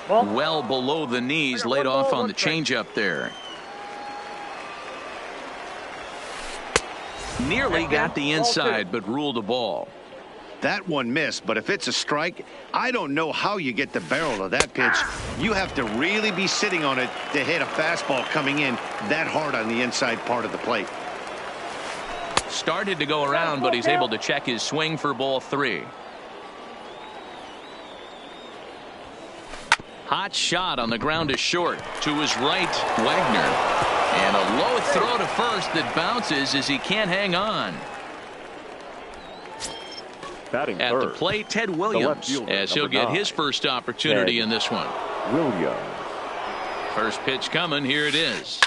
well below the knees, laid off on the changeup there. Nearly got the inside, but ruled a ball. That one missed, but if it's a strike, I don't know how you get the barrel of that pitch. You have to really be sitting on it to hit a fastball coming in that hard on the inside part of the plate. Started to go around, but he's able to check his swing for ball 3. Hot shot on the ground is short. To his right, Wagner. And a low throw to first that bounces as he can't hang on. Batting at third, the plate, Ted Williams, as he'll get his first opportunity in this one. Williams. First pitch coming. Here it is.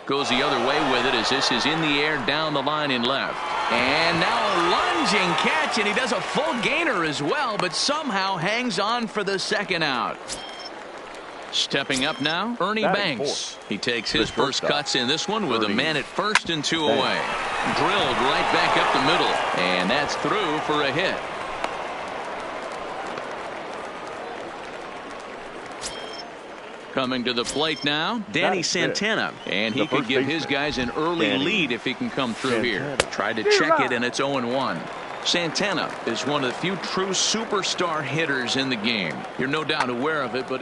Goes the other way with it as this is in the air down the line in left. And now a lunging catch, and he does a full gainer as well, but somehow hangs on for the second out. Stepping up now, Ernie Banks. He takes his first cuts in this one with a man at first and 2 away. Drilled right back up the middle, and that's through for a hit. Coming to the plate now, Danny Santana, and he could give his guys an early lead if he can come through here. Tried to check it, and it's 0-1. Santana is one of the few true superstar hitters in the game. You're no doubt aware of it, but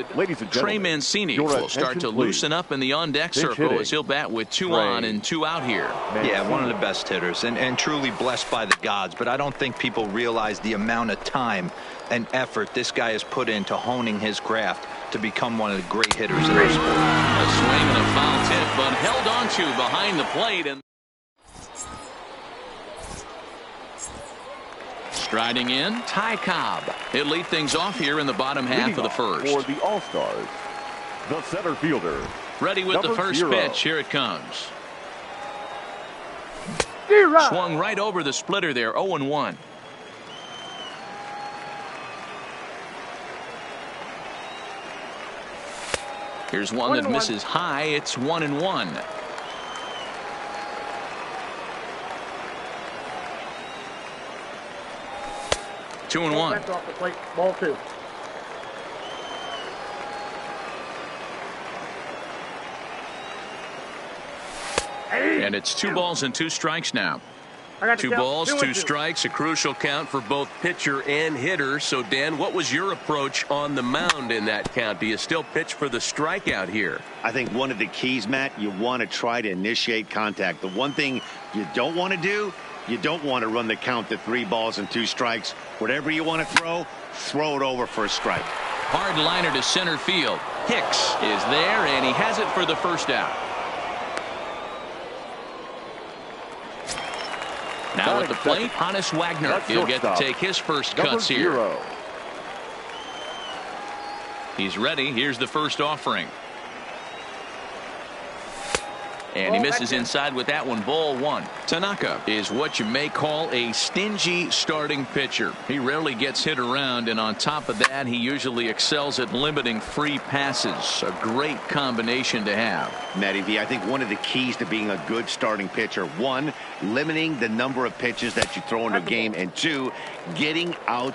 Trey Mancini will start to loosen up in the on-deck circle as he'll bat with 2 on and 2 out here. Yeah, one of the best hitters and truly blessed by the gods, but I don't think people realize the amount of time and effort this guy has put into honing his craft to become one of the great hitters in our sport. A swing and a foul tip, but held onto behind the plate. And striding in, Ty Cobb. He'll lead things off here in the bottom half of the first. For the All-Stars, the center fielder. Ready with the first pitch. Here it comes. Swung right over the splitter there, 0-1. Here's one that misses high. It's 1-1. Two and one. Off the plate. Ball 2. And it's 2 balls and 2 strikes now. 2 balls, 2 strikes, a crucial count for both pitcher and hitter. So, Dan, what was your approach on the mound in that count? Do you still pitch for the strikeout here? I think one of the keys, Matt, you want to try to initiate contact. The one thing you don't want to do, you don't want to run the count to 3 balls and 2 strikes. Whatever you want to throw it over for a strike. Hard liner to center field. Hicks is there, and he has it for the first out. Now at the plate, Hannes Wagner. He'll get to take his first cuts here. He's ready. Here's the first offering. And he misses inside with that one, ball 1. Tanaka is what you may call a stingy starting pitcher. He rarely gets hit around, and on top of that, he usually excels at limiting free passes. A great combination to have. Matty V, I think one of the keys to being a good starting pitcher, 1, limiting the number of pitches that you throw into a game, and 2, getting out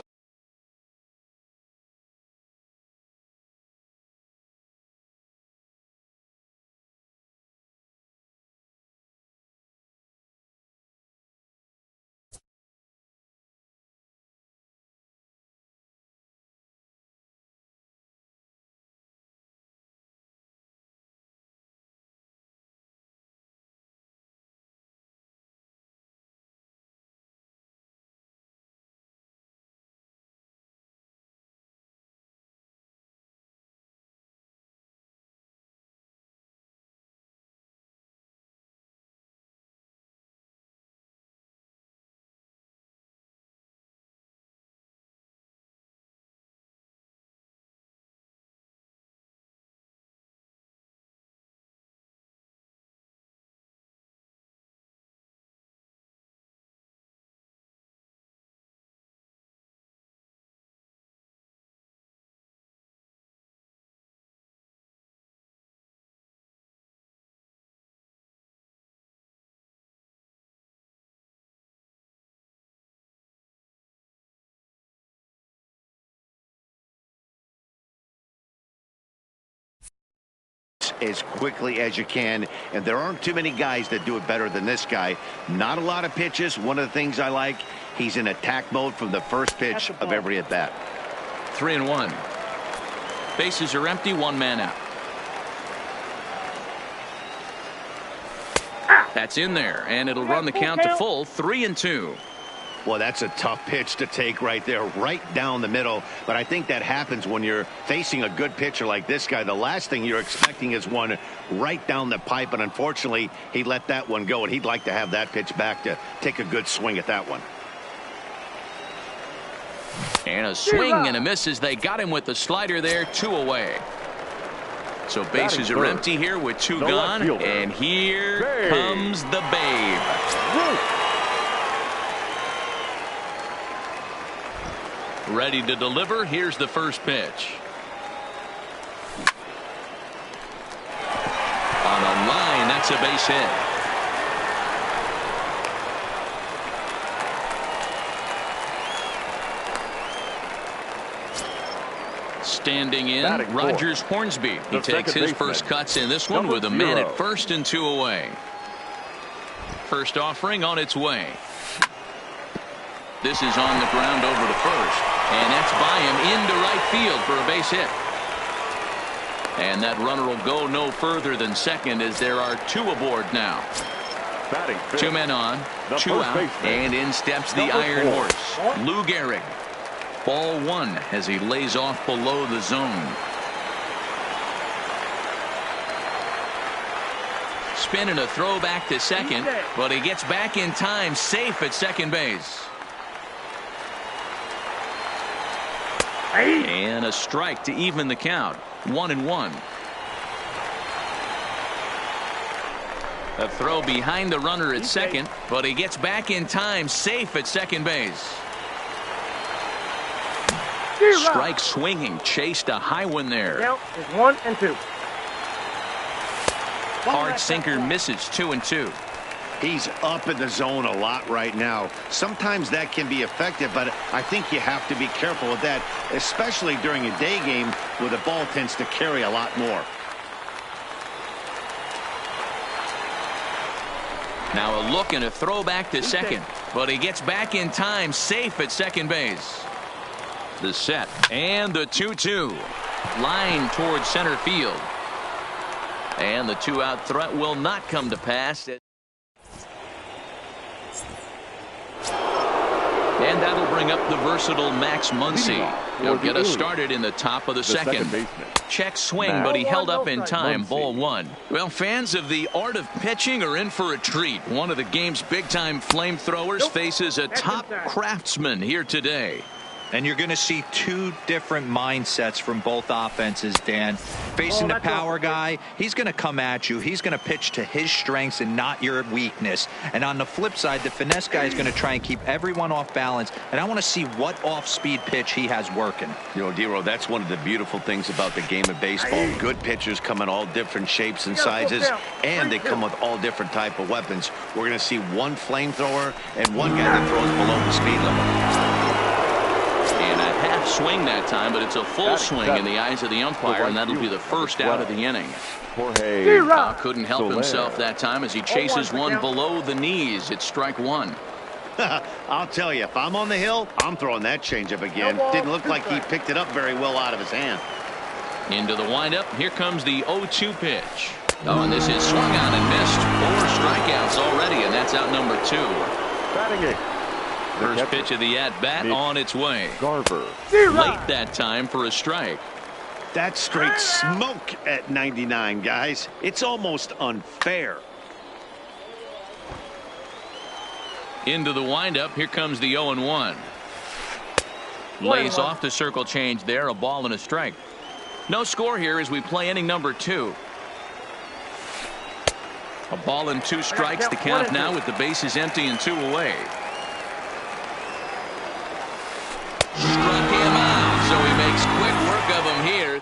as quickly as you can, and there aren't too many guys that do it better than this guy. Not a lot of pitches. One of the things I like, he's in attack mode from the first pitch of every at-bat. 3-1. Bases are empty, one man out. That's in there, and it'll run the count to full, 3-2. Well, that's a tough pitch to take right there, right down the middle. But I think that happens when you're facing a good pitcher like this guy. The last thing you're expecting is one right down the pipe, and unfortunately, he let that one go, and he'd like to have that pitch back to take a good swing at that one. And a swing and a miss as they got him with the slider there, 2 away. So bases are empty here with 2 gone, and here comes the Babe. Ready to deliver. Here's the first pitch. On a line, that's a base hit. Standing in, Rogers Hornsby. He takes his first cuts in this one with a man at first and 2 away. First offering on its way. This is on the ground over to first, and that's by him into right field for a base hit. And that runner will go no further than second as there are 2 aboard now. 2 men on, 2 out, and in steps the Iron Horse, Lou Gehrig. Ball 1 as he lays off below the zone. Spin and a throw back to second, but he gets back in time, safe at second base. And a strike to even the count, 1-1. A throw behind the runner at second, but he gets back in time, safe at second base. Strike swinging, chased a high one there. Count is 1-2. Hard sinker misses, 2-2. He's up in the zone a lot right now. Sometimes that can be effective, but I think you have to be careful with that, especially during a day game where the ball tends to carry a lot more. Now a look and a throw back to second, but he gets back in time, safe at second base. The set and the 2-2. Line towards center field. And the 2-out threat will not come to pass. And that'll bring up the versatile Max Muncy. He'll get us started in the top of the second. Check swing, but he held up in time. Ball 1. Well, fans of the art of pitching are in for a treat. One of the game's big-time flamethrowers faces a top craftsman here today. And you're going to see 2 different mindsets from both offenses, Dan. Facing the power guy, he's going to come at you. He's going to pitch to his strengths and not your weakness. And on the flip side, the finesse guy is going to try and keep everyone off balance. And I want to see what off-speed pitch he has working. You know, Dero, that's one of the beautiful things about the game of baseball. Good pitchers come in all different shapes and sizes, and they come with all different type of weapons. We're going to see one flamethrower and one guy that throws below the speed limit. And a half swing that time, but it's a full swing in the eyes of the umpire, and that'll be the first out of the inning. Couldn't help himself that time as he chases one below the knees. It's strike 1. I'll tell you, if I'm on the hill, I'm throwing that changeup again. Didn't look like he picked it up very well out of his hand. Into the windup. Here comes the 0-2 pitch. Oh, and this is swung on and missed. 4 strikeouts already, and that's out number 2. Batting it. First pitch of the at-bat on its way. Garver. Late that time for a strike. That's straight smoke at 99, guys. It's almost unfair. Into the windup. Here comes the 0-1. Lays off the circle change there. A ball and a strike. No score here as we play inning number 2. A ball and 2 strikes. The count now with the bases empty and 2 away. Struck him out, so he makes quick work of him here.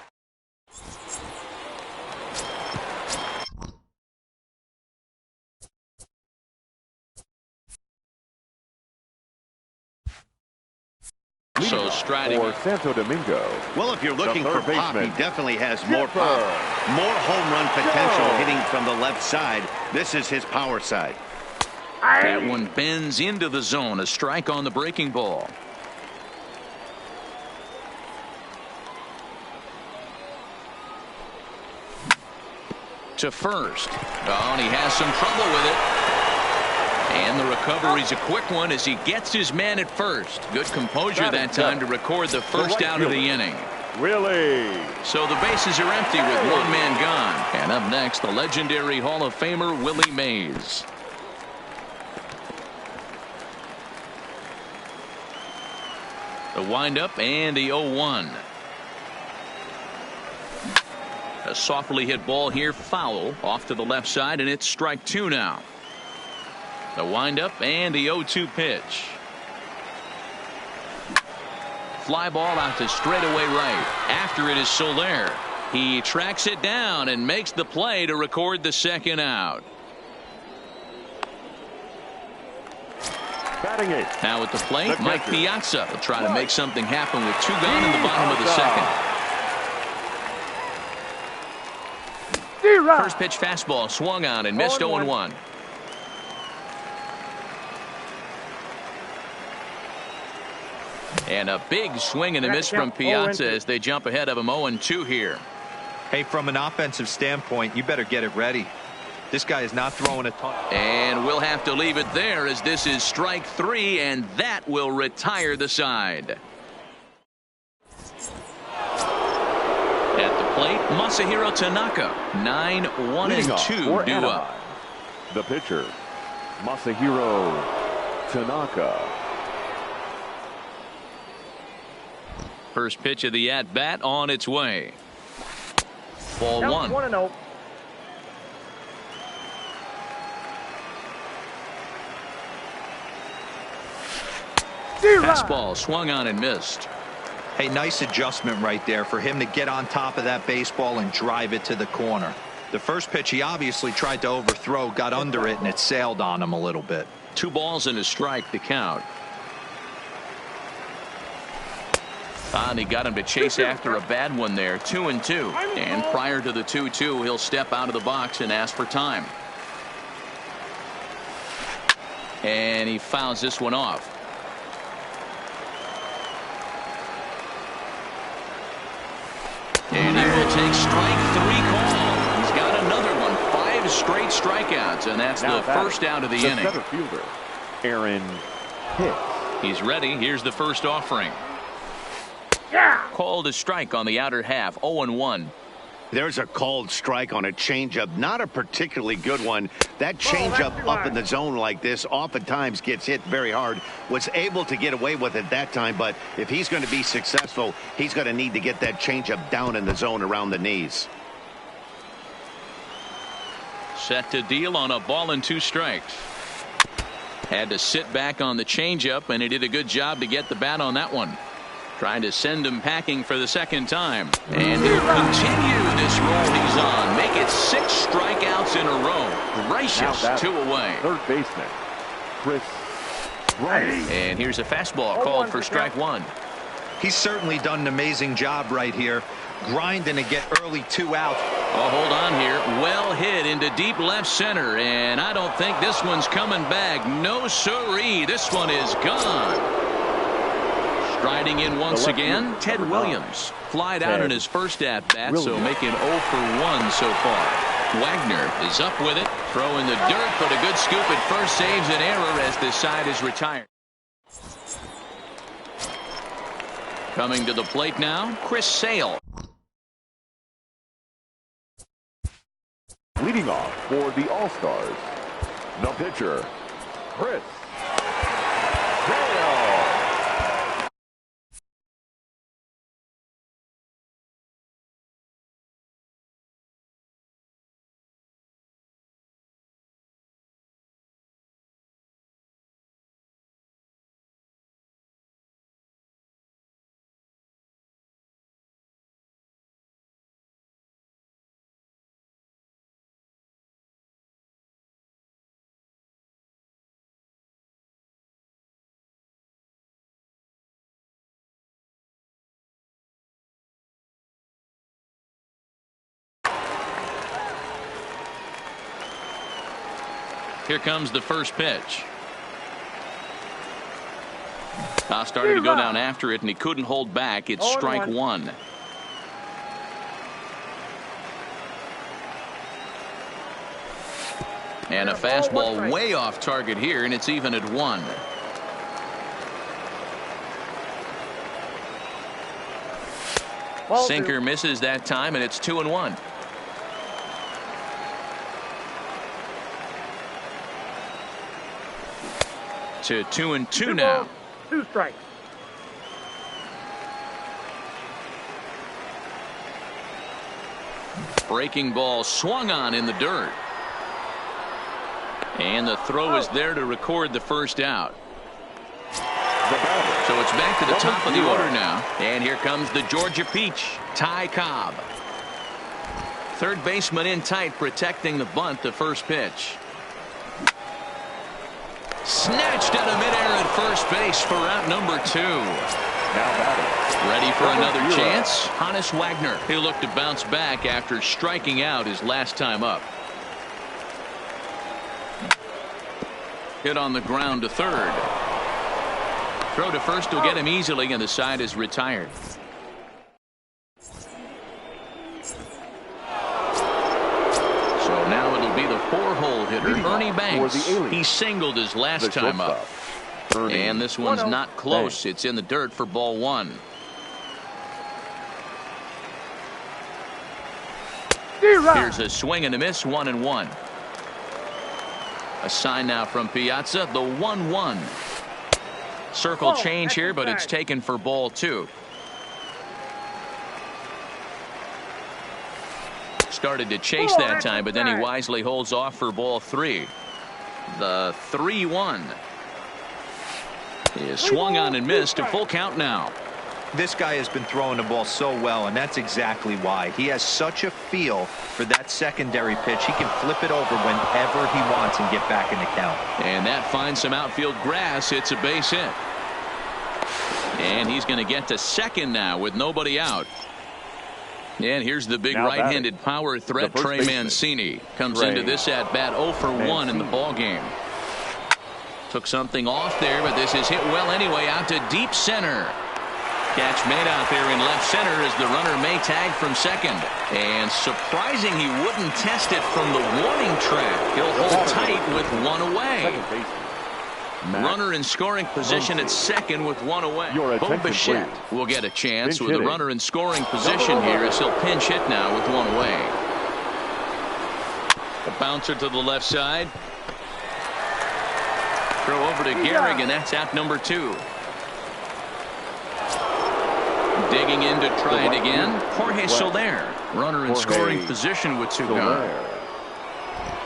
So striding. For Santo Domingo. Well, if you're looking for third pop, he baseman, definitely has more pop. More home run potential hitting from the left side. This is his power side. That one bends into the zone. A strike on the breaking ball. To first. Oh, and he has some trouble with it. And the recovery's a quick one as he gets his man at first. Good composure that time to record the first out of the inning. Really? So the bases are empty with one man gone. And up next, the legendary Hall of Famer Willie Mays. The windup and the 0-1. A softly hit ball here, foul off to the left side, and it's strike two now. The windup and the 0-2 pitch. Fly ball out to straightaway right. After it is Soler. He tracks it down and makes the play to record the second out. Batting eighth. Now at the plate, Mike Piazza will try to make something happen with two gone in the bottom of the second. First pitch fastball swung on and missed 0-1. And a big swing and a miss from Piazza as they jump ahead of him 0-2 here. Hey, from an offensive standpoint, you better get it ready. This guy is not throwing a ton. And we'll have to leave it there as this is strike three, and that will retire the side. At the plate, Masahiro Tanaka. 9-1-2 due up. The pitcher, Masahiro Tanaka. First pitch of the at-bat on its way. Ball one. 1-0. Fastball swung on and missed. Hey, nice adjustment right there for him to get on top of that baseball and drive it to the corner. The first pitch he obviously tried to overthrow, got under it, and it sailed on him a little bit. 2 balls and a strike to count. And he got him to chase after a bad one there. 2-2. And prior to the 2-2, he'll step out of the box and ask for time. And he fouls this one off. And he will take strike 3 call. He's got another one. 5 straight strikeouts, and that's the first out of the inning. Center fielder, Aaron Hicks. He's ready. Here's the first offering. Called a strike on the outer half. 0-1. There's a called strike on a changeup. Not a particularly good one. That changeup up in the zone like this oftentimes gets hit very hard. Was able to get away with it that time, but if he's going to be successful, he's going to need to get that changeup down in the zone around the knees. Set to deal on a ball and 2 strikes. Had to sit back on the changeup, and he did a good job to get the bat on that one. Trying to send him packing for the second time. And he'll continue this roll he's on. Make it 6 strikeouts in a row. Gracious, 2 away. Third baseman, Chris Bryant. And here's a fastball called for strike 1. He's certainly done an amazing job right here, grinding to get early 2 outs. Oh, hold on here. Well hit into deep left center. And I don't think this one's coming back. No siree. This one is gone. Striding in once again, Ted Williams. Flied out in his first at-bat, so making 0 for 1 so far. Wagner is up with it, throwing the dirt, but a good scoop at first saves an error as this side is retired. Coming to the plate now, Chris Sale. Leading off for the All-Stars, the pitcher, Chris Sale. Here comes the first pitch. Started to go down after it, and he couldn't hold back. It's strike one. And a fastball way off target here, and it's even at 1. Sinker misses that time, and it's 2-1. To 2-2 now. 2 strikes. Breaking ball swung on in the dirt. And the throw is there to record the first out. So it's back to the top of the order now. And here comes the Georgia Peach, Ty Cobb. Third baseman in tight, protecting the bunt, the first pitch. Snatched out of midair at first base for out number 2. Ready for another chance? Hannes Wagner. He'll look to bounce back after striking out his last time up. Hit on the ground to third. Throw to first will get him easily, and the side is retired. So now it'll be the 4-hole hitter, Ernie Banks. He singled his last time up. And this one's not close. It's in the dirt for ball 1. Here's a swing and a miss, 1-1. A sign now from Piazza, the 1-1. Circle change here, but it's taken for ball 2. Started to chase that time, but then he wisely holds off for ball 3. The 3-1. He is swung on and missed. A full count now. This guy has been throwing the ball so well, and that's exactly why. He has such a feel for that secondary pitch. He can flip it over whenever he wants and get back in the count. And that finds some outfield grass. It's a base hit. And he's going to get to second now with nobody out. And here's the big right-handed power threat, Trey Mancini. Comes into this at-bat 0 for 1 in the ballgame. Took something off there, but this is hit well anyway, out to deep center. Catch made out there in left center as the runner may tag from second. And surprising he wouldn't test it from the warning track. He'll hold tight with 1 away. Runner in scoring position at second with 1 away. Bo Bichette will get a chance with a runner in scoring position here as he'll pinch hit now with 1 away. A bouncer to the left side. Throw over to Gehrig, and that's out number 2. Digging in to try it again. Jorge Soler. Runner in scoring position with 2 gone.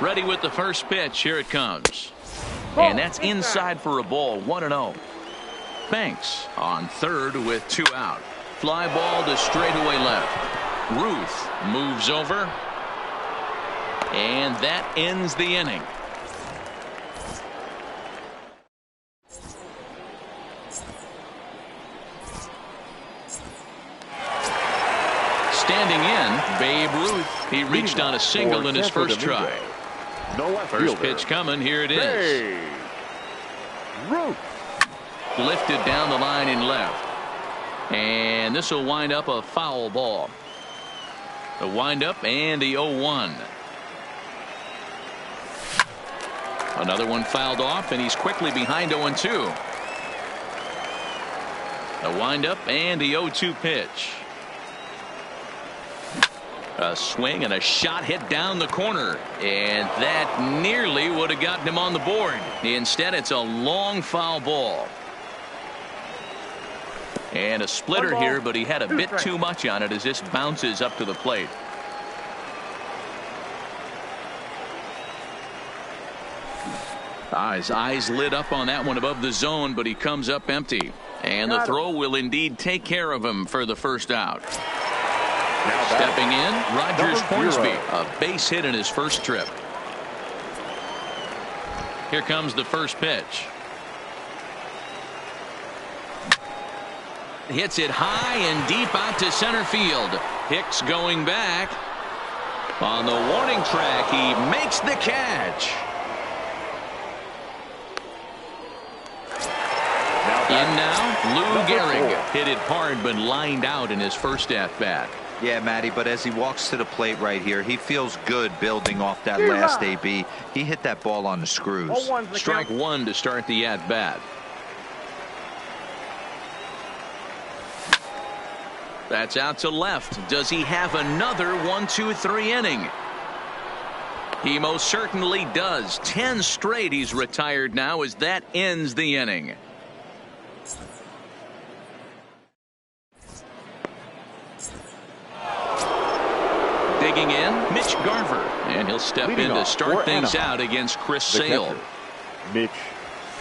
Ready with the first pitch. Here it comes. And that's inside for a ball. 1-0. Banks on third with 2 out. Fly ball to straightaway left. Ruth moves over. And that ends the inning. Standing in, Babe Ruth. He reached on a single in his first try. First pitch coming. Here it is. Lifted down the line in left. And this will wind up a foul ball. The windup and the 0-1. Another one fouled off, and he's quickly behind 0-2. The windup and the 0-2 pitch. A swing and a shot hit down the corner, and that nearly would have gotten him on the board. Instead, it's a long foul ball. And a splitter here, but he had a bit too much on it as this bounces up to the plate. His eyes lit up on that one above the zone, but he comes up empty. And the throw will indeed take care of him for the first out. Stepping in, Rogers Hornsby, a base hit in his first trip. Here comes the first pitch. Hits it high and deep out to center field. Hicks going back. On the warning track, he makes the catch. In now, Lou Gehrig. Hit it hard, but lined out in his first at-bat. Yeah, Matty, but as he walks to the plate right here, he feels good building off that last AB. He hit that ball on the screws. Strike one to start the at-bat. That's out to left. Does he have another 1-2-3 inning? He most certainly does. 10 straight he's retired now as that ends the inning. Digging in, Mitch Garver, and he'll step in to start things out against Chris Sale. Mitch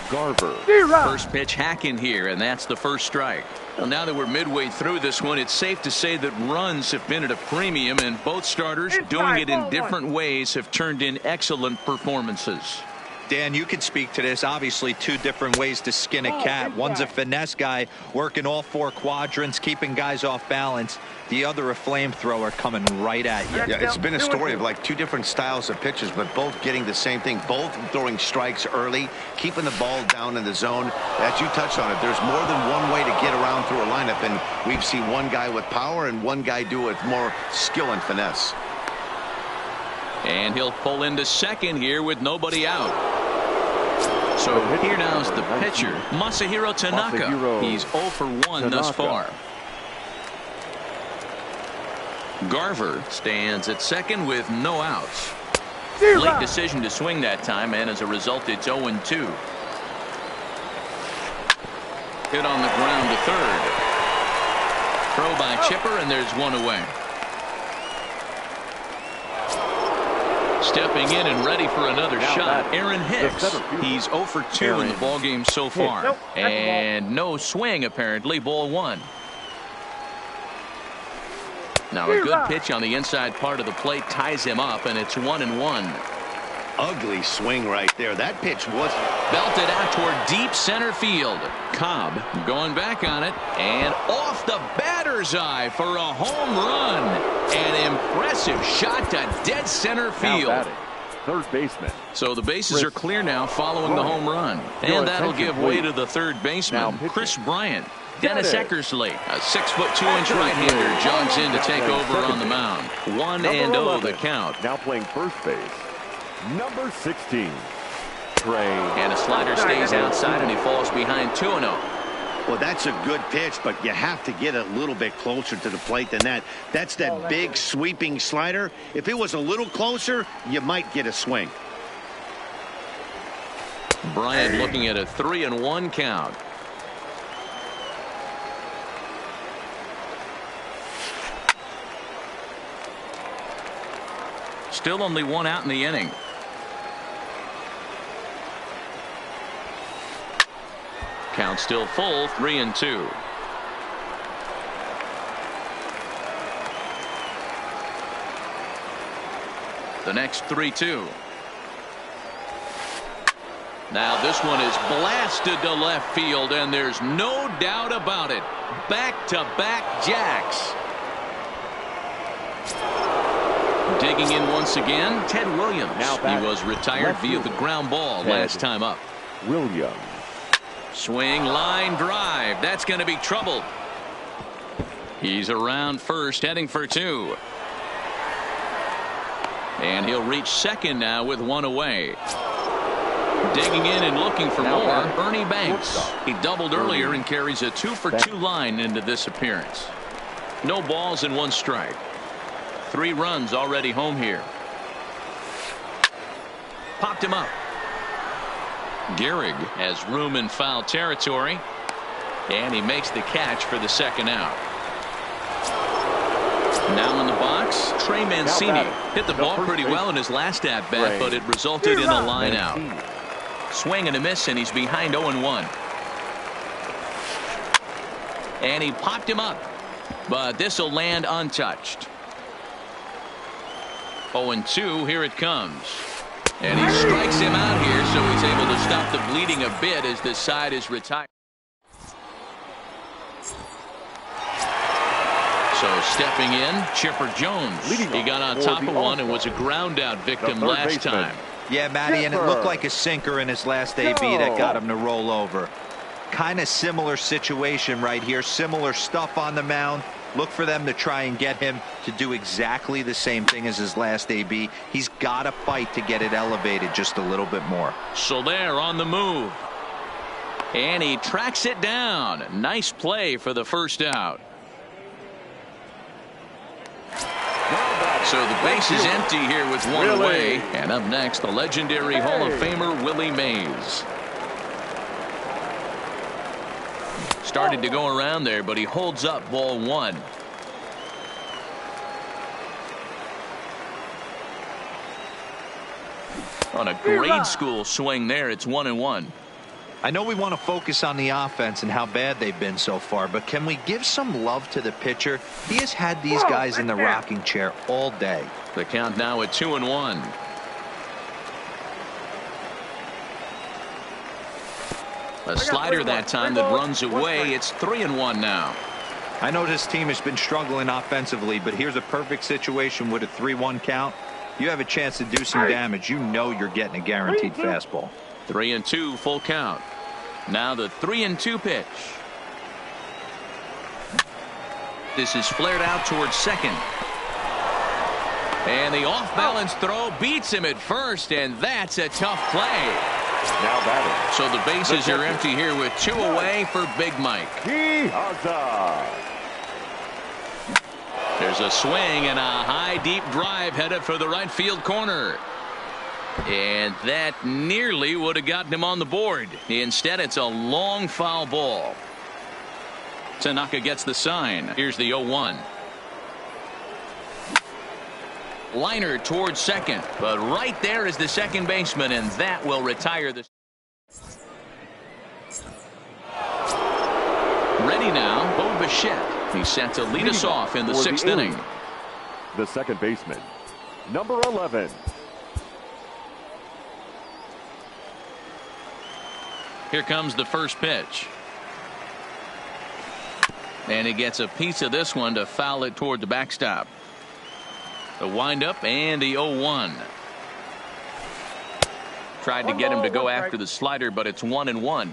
Garver. First pitch hacking here, and that's the first strike. Well, now that we're midway through this one, it's safe to say that runs have been at a premium, and both starters, doing it in different ways, have turned in excellent performances. Dan, you can speak to this. Obviously, two different ways to skin a cat. One's a finesse guy working all four quadrants, keeping guys off balance. The other a flamethrower coming right at you. Yeah, it's been a story of like two different styles of pitches, but both getting the same thing. Both throwing strikes early, keeping the ball down in the zone. As you touched on it, there's more than one way to get around through a lineup, and we've seen one guy with power and one guy do it with more skill and finesse. And he'll pull into second here with nobody out. So here now's the pitcher, Masahiro Tanaka. He's 0 for 1 thus far. Garver stands at second with no outs. Late decision to swing that time, and as a result, it's 0-2. Hit on the ground to third. Throw by Chipper, and there's one away. Stepping in and ready for another shot, Aaron Hicks. He's 0 for 2 in the ballgame so far. And no swing, apparently. Ball one. Now a good pitch on the inside part of the plate ties him up, and it's 1-1. Ugly swing right there. That pitch was belted out toward deep center field. Cobb going back on it, and off the batter's eye for a home run. An impressive shot to dead center field. Third baseman. So the bases are clear now following the home run, and that'll give way to the third baseman, Chris Bryant. Dennis Eckersley, a 6'2" right-hander, jogs in to take over on the mound. 1-0 the count. Now playing first base, number 16, Trey. And a slider stays outside, and he falls behind 2-0. Well, that's a good pitch, but you have to get a little bit closer to the plate than that. That's that big sweeping slider. If it was a little closer, you might get a swing. Bryant looking at a 3-1 count. Still only one out in the inning. Count still full, 3-2. The next 3-2. Now this one is blasted to left field, and there's no doubt about it. Back-to-back jacks. Digging in once again, Ted Williams. He was retired via the ground ball last time up. Williams. Swing, line drive. That's going to be trouble. He's around first, heading for 2. And he'll reach second now with 1 away. Digging in and looking for more, Ernie Banks. He doubled earlier and carries a 2-for-2 line into this appearance. No balls and 1 strike. 3 runs already home here. Popped him up. Gehrig has room in foul territory, and he makes the catch for the second out. Now in the box, Trey Mancini hit the ball pretty well in his last at-bat, but it resulted in a line out. Swing and a miss, and he's behind 0-1. And he popped him up, but this will land untouched. 0-2, here it comes. And he strikes him out here, so he's able to stop the bleeding a bit as this side is retired. So stepping in, Chipper Jones. He got on top of one and was a ground out victim last time. Yeah, Matty, and it looked like a sinker in his last AB that got him to roll over. Kind of similar situation right here. Similar stuff on the mound. Look for them to try and get him to do exactly the same thing as his last AB. He's got to fight to get it elevated just a little bit more. Soler on the move. And he tracks it down. Nice play for the first out. So the base is empty here with one away. And up next, the legendary Hall of Famer Willie Mays. Started to go around there, but he holds up ball one. On a grade school swing there, it's 1-1. I know we want to focus on the offense and how bad they've been so far, but can we give some love to the pitcher? He has had these guys in the rocking chair all day. The count now at 2-1. A slider that time that runs away. It's 3-1 now. I know this team has been struggling offensively, but here's a perfect situation with a 3-1 count. You have a chance to do some damage. You know you're getting a guaranteed fastball. 3-2 full count. Now the 3-2 pitch. This is flared out towards second. And the off-balance throw beats him at first, and that's a tough play. Now batting. So the bases are empty here with two away for Big Mike. There's a swing and a high deep drive headed for the right field corner. And that nearly would have gotten him on the board. Instead, it's a long foul ball. Tanaka gets the sign. Here's the 0-1. Liner towards second, but right there is the second baseman, and that will retire the. Ready now, Bo Bichette. He's set to lead us off in the sixth inning. The second baseman, number 11. Here comes the first pitch. And he gets a piece of this one to foul it toward the backstop. The windup and the 0-1. Tried to get him to go after the slider, but it's 1-1.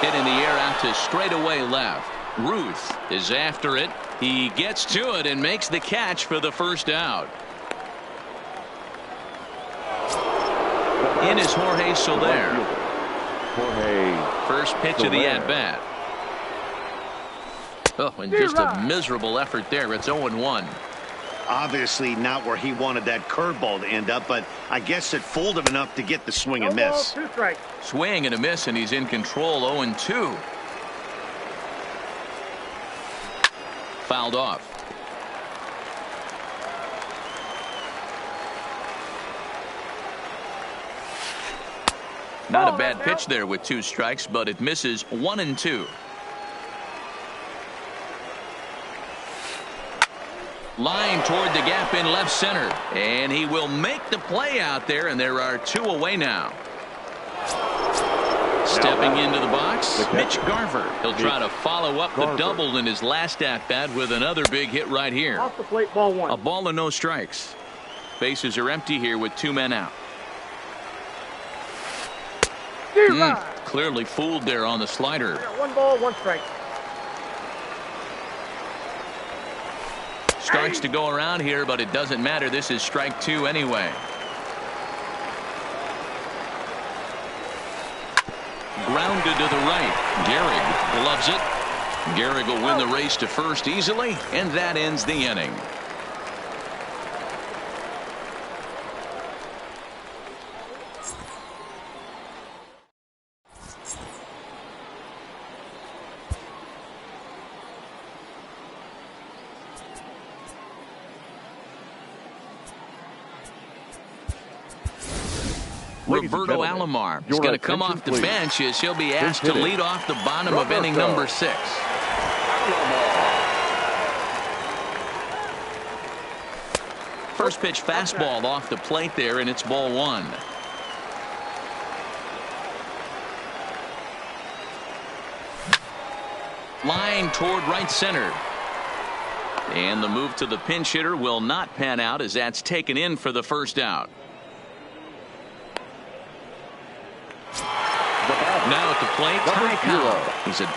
Hit in the air out to straightaway left. Ruth is after it. He gets to it and makes the catch for the first out. In is Jorge Soler. First pitch of the at-bat. Oh, and just a miserable effort there. It's 0-1. Obviously not where he wanted that curveball to end up, but I guess it fooled him enough to get the swing and miss. Swing and a miss, and he's in control. 0-2. Fouled off. Not a bad pitch there with 2 strikes, but it misses. 1-2. Line toward the gap in left center, and he will make the play out there, and there are 2 away now. Stepping into the box, Mitch Garver. He'll try to follow up the double in his last at-bat with another big hit right here. Off the plate, ball 1. A ball and no strikes. Bases are empty here with 2 men out. Clearly fooled there on the slider. 1 ball, 1 strike. Starts to go around here, but it doesn't matter. This is strike 2 anyway. Grounded to the right. Gehrig gloves it. Gehrig will win the race to first easily, and that ends the inning. Roberto Alomar is going to come off the bench as he'll be asked to lead off the bottom of inning number 6. First pitch fastball off the plate there, and it's ball 1. Line toward right center. And the move to the pinch hitter will not pan out as that's taken in for the first out. plate, Ty Cobb. He's a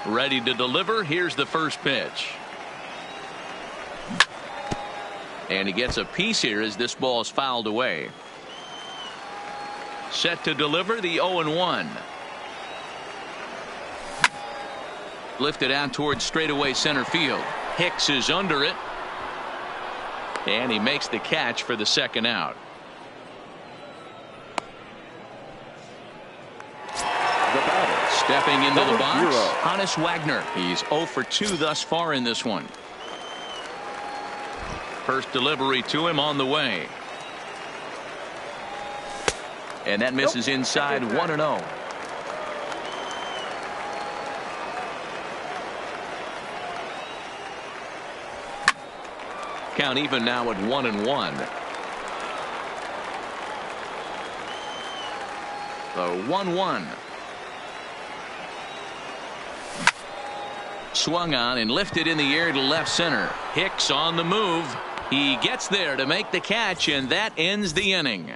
ready to deliver. Here's the first pitch. And he gets a piece here as this ball is fouled away. Set to deliver the 0-1. Lifted out towards straightaway center field. Hicks is under it. And he makes the catch for the second out. Stepping into the box, Hannes Wagner. He's 0 for 2 thus far in this one. First delivery to him on the way. And that misses inside 1-0. Count even now at 1-1. The 1-1. Swung on and lifted in the air to left center. Hicks on the move. He gets there to make the catch, and that ends the inning.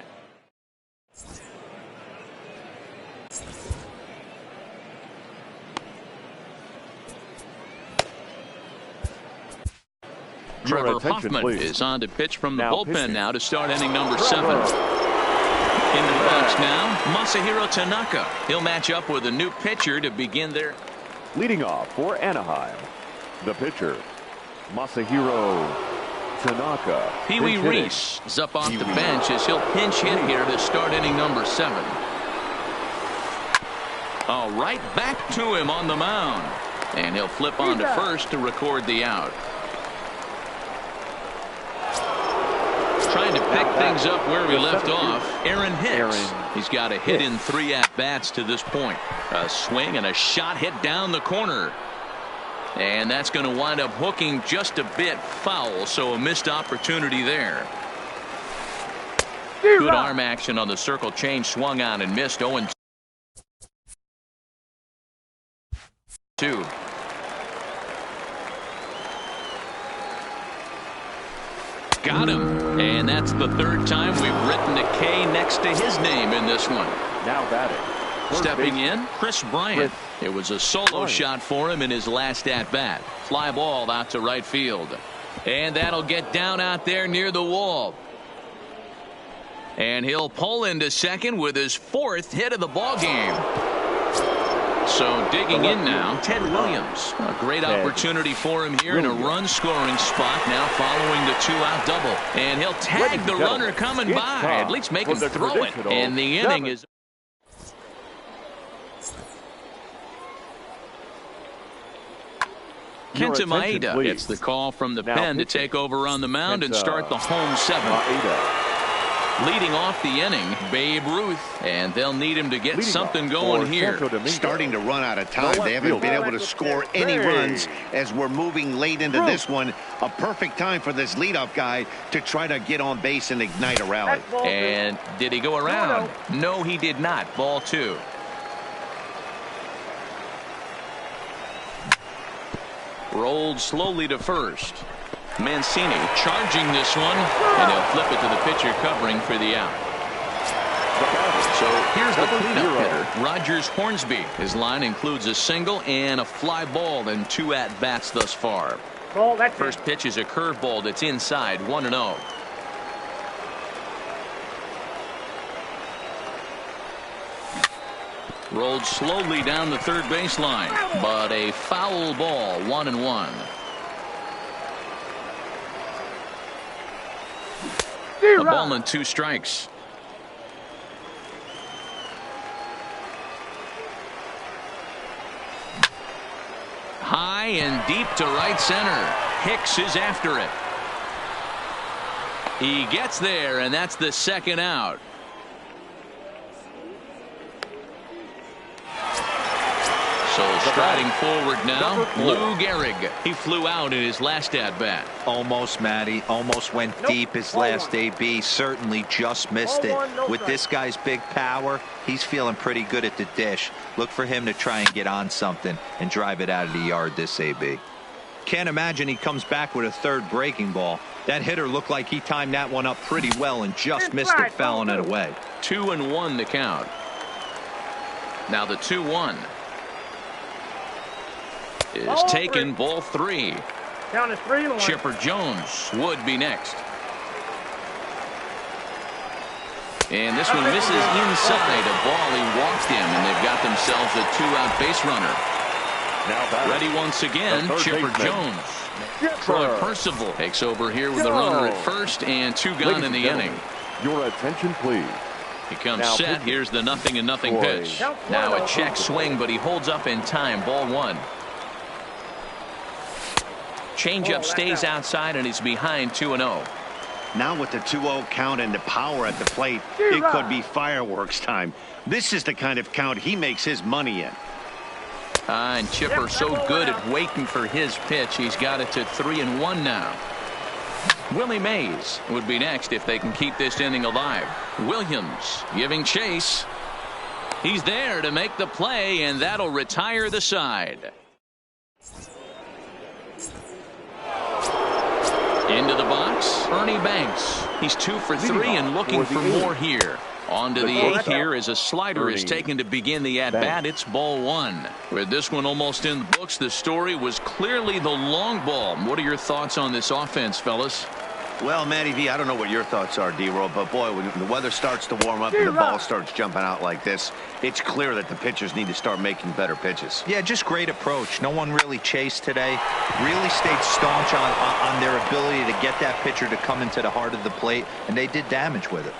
Trevor Hoffman is on to pitch from the bullpen now to start inning number 7. In the box now, Masahiro Tanaka. He'll match up with a new pitcher to begin their. Leading off for Anaheim, the pitcher, Masahiro Tanaka. Pee Wee Reese is up off the bench as he'll pinch hit here to start inning number 7. Oh, right back to him on the mound. And he'll flip on to first to record the out. Trying to pick things up where we left off, Aaron Hicks. He's got a hit in 3 at-bats to this point. A swing and a shot hit down the corner. And that's going to wind up hooking just a bit foul, so a missed opportunity there. Good arm action on the circle change, swung on and missed. 0-2. Got him. And that's the 3rd time we've written a K next to his name in this one. Now batting. Stepping in, Chris Bryant. It was a solo shot for him in his last at-bat. Fly ball out to right field. And that'll get down out there near the wall. And he'll pull into second with his 4th hit of the ballgame. So digging in now, Ted Williams. A great opportunity for him here in a run-scoring spot now following the 2-out double. And he'll tag the runner coming by, at least make him throw it. And the inning is. Kenta Maeda gets the call from the pen to take over on the mound and start the home 7th. Leading off the inning, Babe Ruth, and they'll need him to get something going here. Starting to run out of time. They haven't been able to score any runs as we're moving late into this one. A perfect time for this leadoff guy to try to get on base and ignite a rally. And did he go around? No, he did not. Ball 2. Rolled slowly to first. Mancini charging this one, and he'll flip it to the pitcher covering for the out. So here's the cleanup hitter, Rogers Hornsby. His line includes a single and a fly ball and 2 at-bats thus far. First pitch is a curveball that's inside, 1-0. Rolled slowly down the third baseline, but a foul ball, 1-1. A ball and 2 strikes. High and deep to right center. Hicks is after it. He gets there, and that's the 2nd out. So striding forward now, Lou Gehrig. He flew out in his last at-bat. Almost, Matty. Almost went deep his last AB. Certainly just missed it. With this guy's big power, he's feeling pretty good at the dish. Look for him to try and get on something and drive it out of the yard this AB. Can't imagine he comes back with a third breaking ball. That hitter looked like he timed that one up pretty well and just missed it, fouling it away. 2-1 the count. Now the 2-1 is taken, ball 3. Count is 3-1. Chipper Jones would be next. And this one misses inside a ball. He walked him, and they've got themselves a 2-out base runner. Ready once again, Chipper Jones. Troy Percival takes over here with the runner at first and 2 gone in the inning. Your attention, please. He comes set. Here's the 0-0 pitch. Now a check swing, but he holds up in time. Ball 1. Changeup stays outside, and he's behind 2-0. Now with the 2-0 count and the power at the plate, it could be fireworks time. This is the kind of count he makes his money in. And Chipper so good at waiting for his pitch. He's got it to 3-1 now. Willie Mays would be next if they can keep this inning alive. Williams giving chase. He's there to make the play, and that'll retire the side. Into the box, Ernie Banks. He's 2 for 3 and looking for more here. On to the 8th here as a slider is taken to begin the at-bat. It's ball 1. With this one almost in the books, the story was clearly the long ball. What are your thoughts on this offense, fellas? Well, Matty V, I don't know what your thoughts are, D-Roll, but boy, when the weather starts to warm up and the ball starts jumping out like this, it's clear that the pitchers need to start making better pitches. Yeah, just great approach. No one really chased today. Really stayed staunch on their ability to get that pitcher to come into the heart of the plate, and they did damage with it.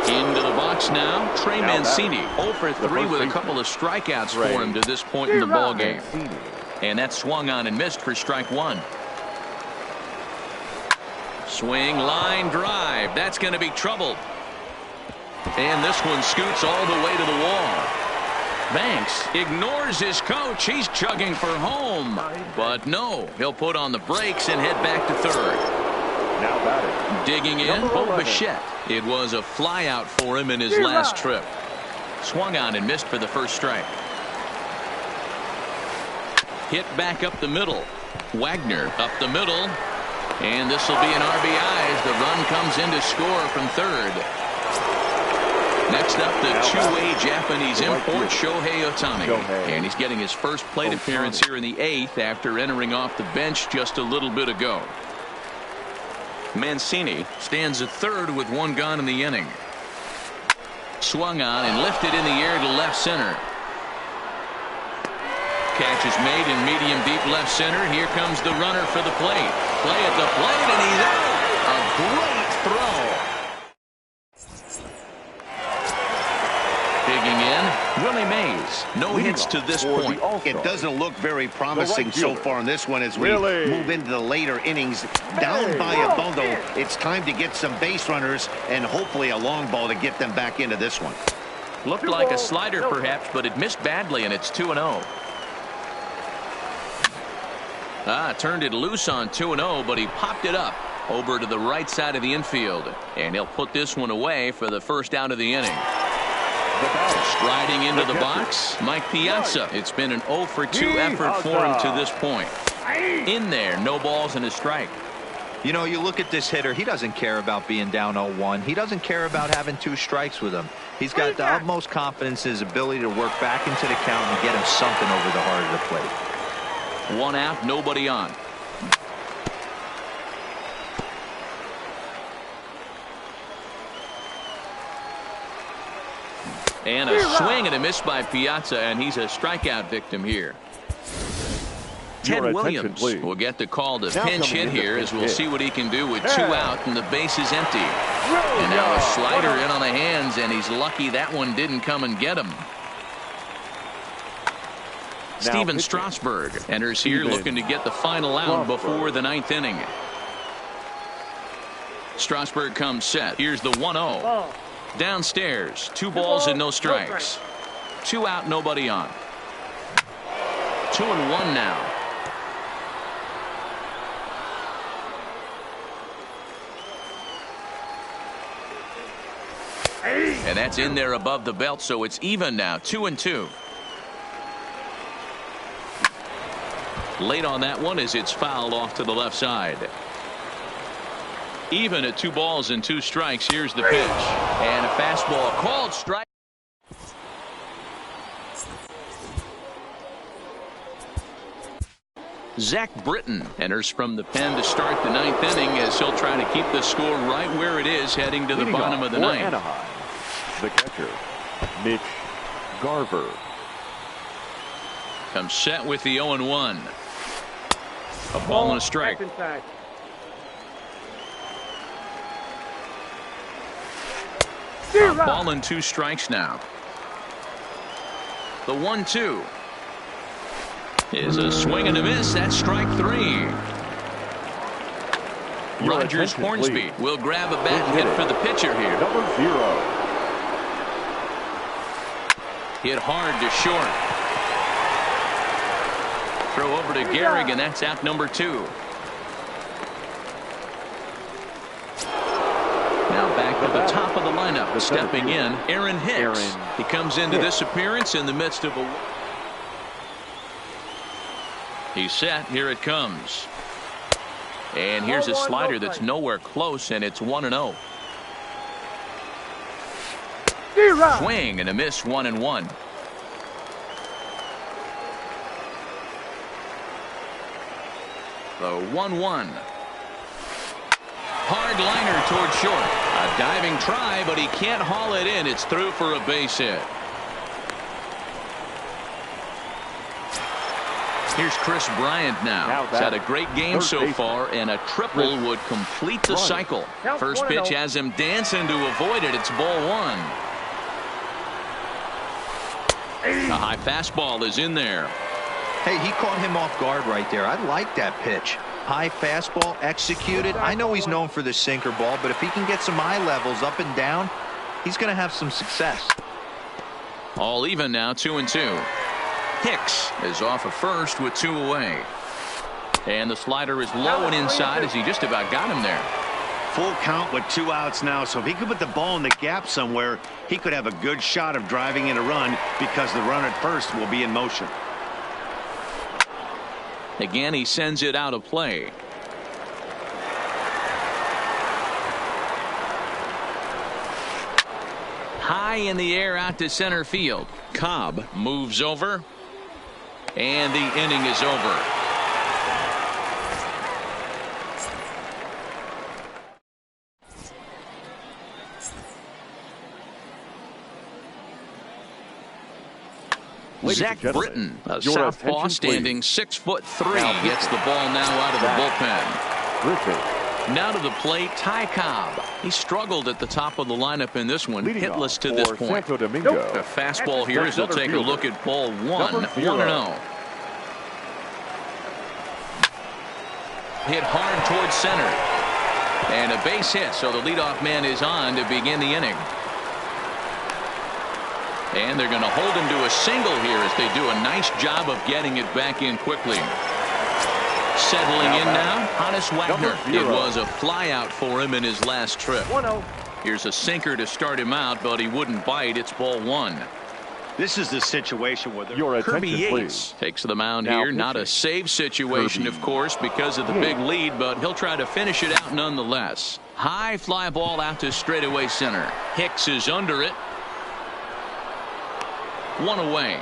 Into the box now, Trey Mancini. 0 for 3 with a couple of strikeouts for him to this point in the ballgame. And that swung on and missed for strike 1. Swing, line drive. That's going to be trouble. And this one scoots all the way to the wall. Banks ignores his coach. He's chugging for home. But no, he'll put on the brakes and head back to third. Now batting. Digging in, Bo Bichette. It was a fly out for him in his last trip. Swung on and missed for the first strike. Hit back up the middle. Wagner up the middle. And this will be an RBI as the run comes in to score from third. Next up, the two-way Japanese import, Shohei Ohtani. And he's getting his first plate appearance here in the 8th after entering off the bench just a little bit ago. Mancini stands at third with 1 gone in the inning. Swung on and lifted in the air to left center. Catch is made in medium deep left center. Here comes the runner for the plate. Play at the plate, and he's out. A great throw. Digging in, Willie Mays. No hits to this point. It doesn't look very promising so far in this one as we move into the later innings. Down by a bundle, it's time to get some base runners and hopefully a long ball to get them back into this one. Looked like a slider perhaps, but it missed badly, and it's 2-0. Turned it loose on 2-0, but he popped it up over to the right side of the infield. And he'll put this one away for the first out of the inning. Striding into the box, Mike Piazza. It's been an 0 for 2 effort for him to this point. In there, no balls and a strike. You know, you look at this hitter, he doesn't care about being down 0-1. He doesn't care about having 2 strikes with him. He's got the utmost confidence in his ability to work back into the count and get him something over the heart of the plate. 1 out, nobody on. And a swing and a miss by Piazza, and he's a strikeout victim here. Ted Williams will get the call to pinch hit here as we'll see what he can do with 2 out and the base is empty. And now a slider in on the hands, and he's lucky that one didn't come and get him. Steven Strasburg enters here looking to get the final out before the 9th inning. Strasburg comes set. Here's the 1-0. Downstairs, 2 balls and no strikes. 2 out, nobody on. 2-1 now. And that's in there above the belt, so it's even now, 2-2. Late on that one as it's fouled off to the left side. Even at 2 balls and 2 strikes. Here's the pitch. And a fastball called strike. Zach Britton enters from the pen to start the 9th inning as he'll try to keep the score right where it is heading to the bottom of the 9th. Anaheim, the catcher, Mitch Garver. Comes set with the 0-1. A ball and a strike. A ball and 2 strikes now. The 1-2 is a swing and a miss. That's strike 3. Rogers Hornsby will grab a bat and hit for the pitcher here. Number 0. Hit hard to short. Throw over to Gehrig, and that's out number 2. Now back to the top of the lineup. Stepping in, Aaron Hicks. He comes into this appearance in the midst of a... He's set. Here it comes. And here's a slider that's nowhere close, and it's 1-0. Swing and a miss, 1-1. The 1-1. Hard liner toward short. A diving try, but he can't haul it in. It's through for a base hit. Here's Chris Bryant now. He's had a great game so far, and a triple would complete the cycle. First pitch has him dancing to avoid it. It's ball 1. A high fastball is in there. Hey, he caught him off guard right there. I like that pitch. High fastball executed. I know he's known for the sinker ball, but if he can get some eye levels up and down, he's going to have some success. All even now, 2-2. Hicks is off of first with 2 away. And the slider is low and inside as he just about got him there. Full count with 2 outs now, so if he could put the ball in the gap somewhere, he could have a good shot of driving in a run because the runner at first will be in motion. Again, he sends it out of play. High in the air out to center field. Cobb moves over. And the inning is over. Zach Britton, a southpaw standing 6'3", gets the ball now out of the bullpen. Now to the plate, Ty Cobb. He struggled at the top of the lineup in this one, hitless to this point. The fastball here as he'll take a look at ball 1, 1-0. Hit hard towards center. And a base hit, so the leadoff man is on to begin the inning. And they're going to hold him to a single here as they do a nice job of getting it back in quickly. Settling in now, Hannes Wagner. It was a flyout for him in his last trip. Here's a sinker to start him out, but he wouldn't bite. It's ball 1. This is the situation where Kirby Yates takes the mound here. Not a save situation, of course, because of the big lead, but he'll try to finish it out nonetheless. High fly ball out to straightaway center. Hicks is under it. 1 away.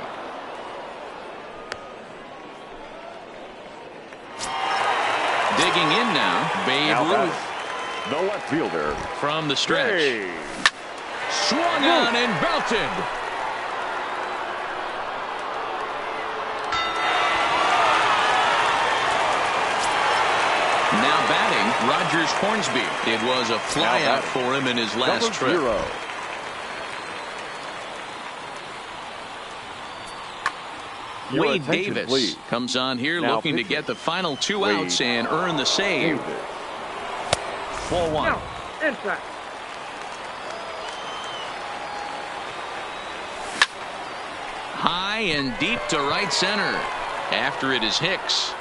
Digging in now, Babe Ruth. The left fielder from the stretch. Swung on and belted. Now batting, Rogers Hornsby. It was a flyout for him in his last trip. Wade Davis please. Comes on here now looking to get the final 2 outs and earn the save. 4-1. 1 high and deep to right center. After it is Hicks.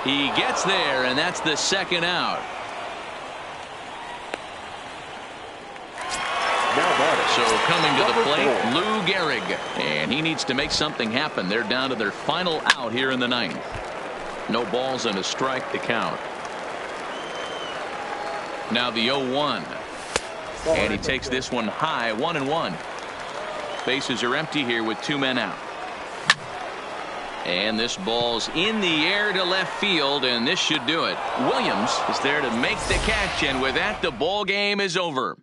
He gets there, and that's the second out. So coming to the plate, Lou Gehrig. And he needs to make something happen. They're down to their final out here in the ninth. No balls and a strike to count. Now the 0-1. And he takes this one high, 1-1. Bases are empty here with 2 men out. And this ball's in the air to left field, and this should do it. Williams is there to make the catch, and with that, the ball game is over.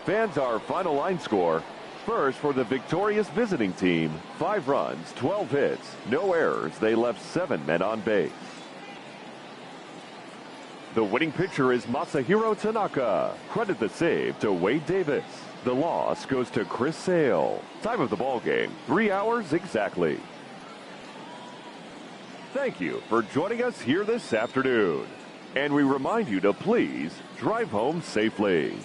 Fans, our final line score. First, for the victorious visiting team, 5 runs, 12 hits, no errors. They left 7 men on base. The winning pitcher is Masahiro Tanaka. Credit the save to Wade Davis. The loss goes to Chris Sale. Time of the ball game, 3 hours exactly. Thank you for joining us here this afternoon. And we remind you to please drive home safely.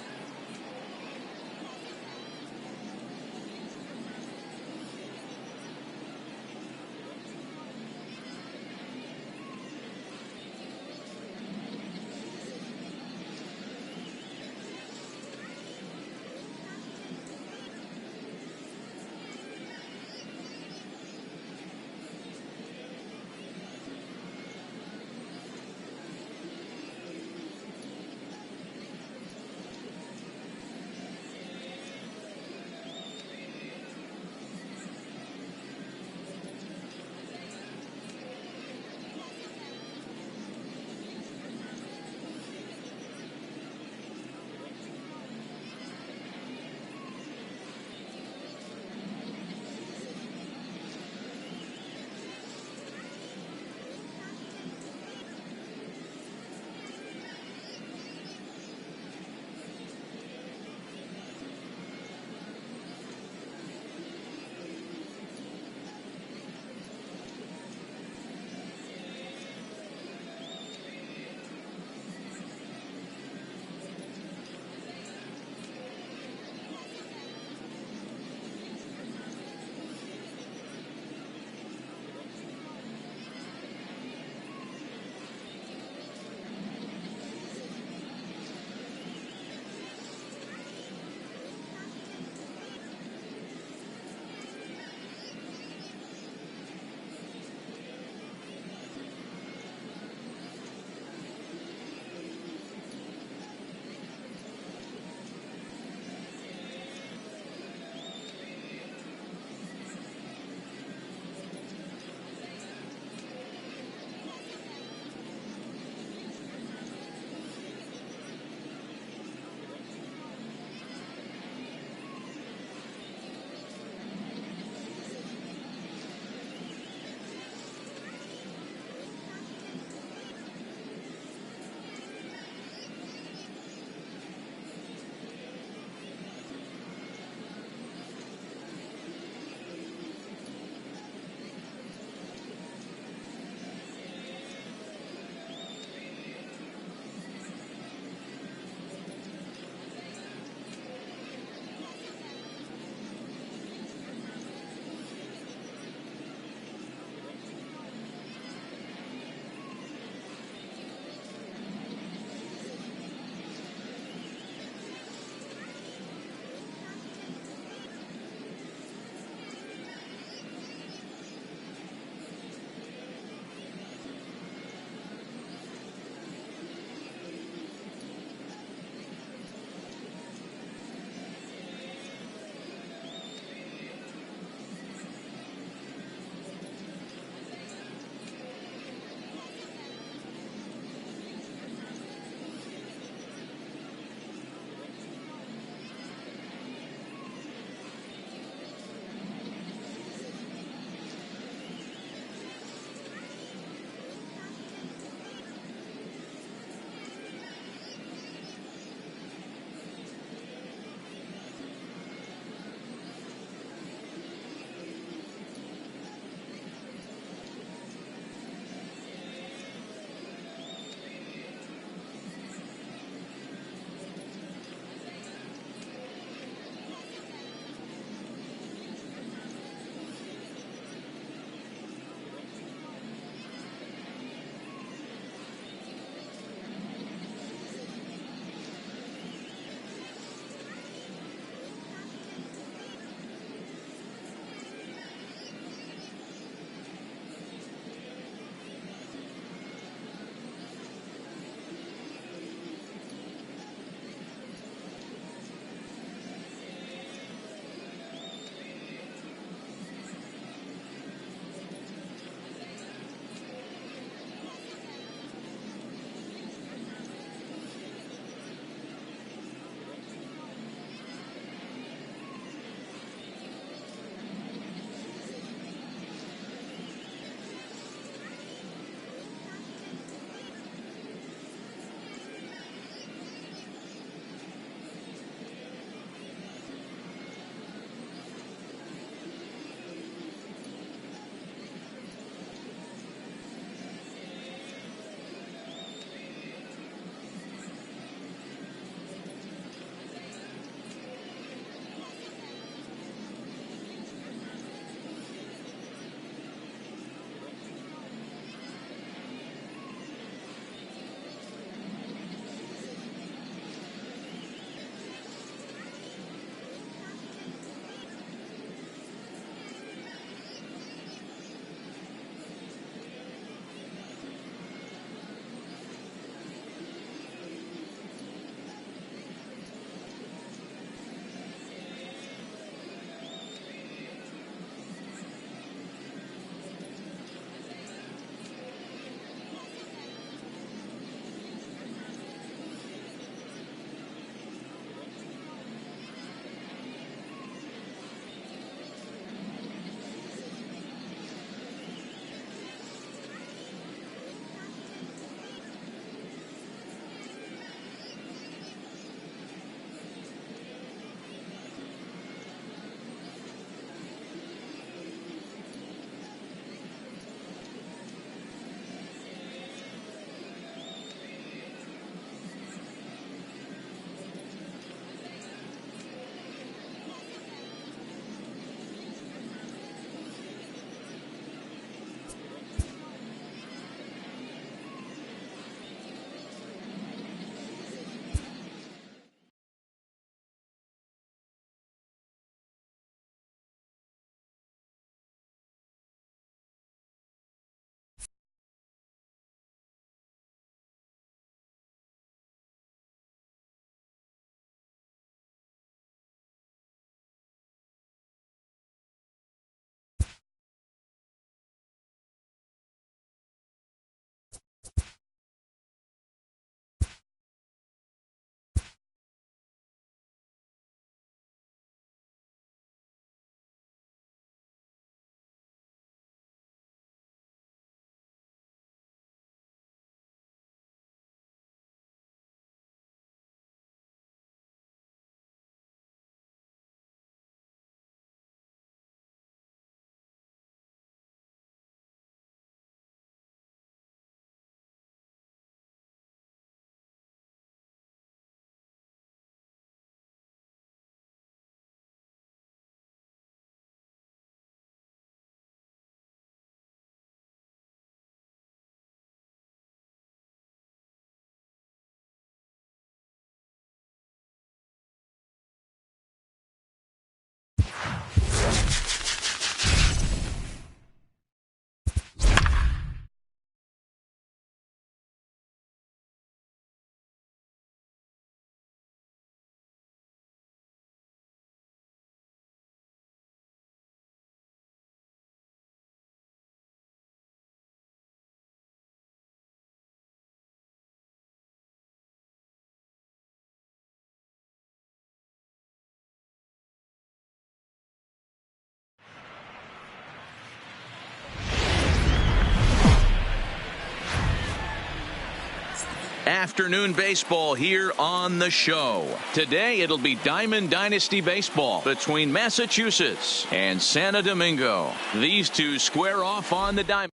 Afternoon baseball here on the show. Today it'll be Diamond Dynasty baseball between Massachusetts and Santo Domingo. These two square off on the diamond.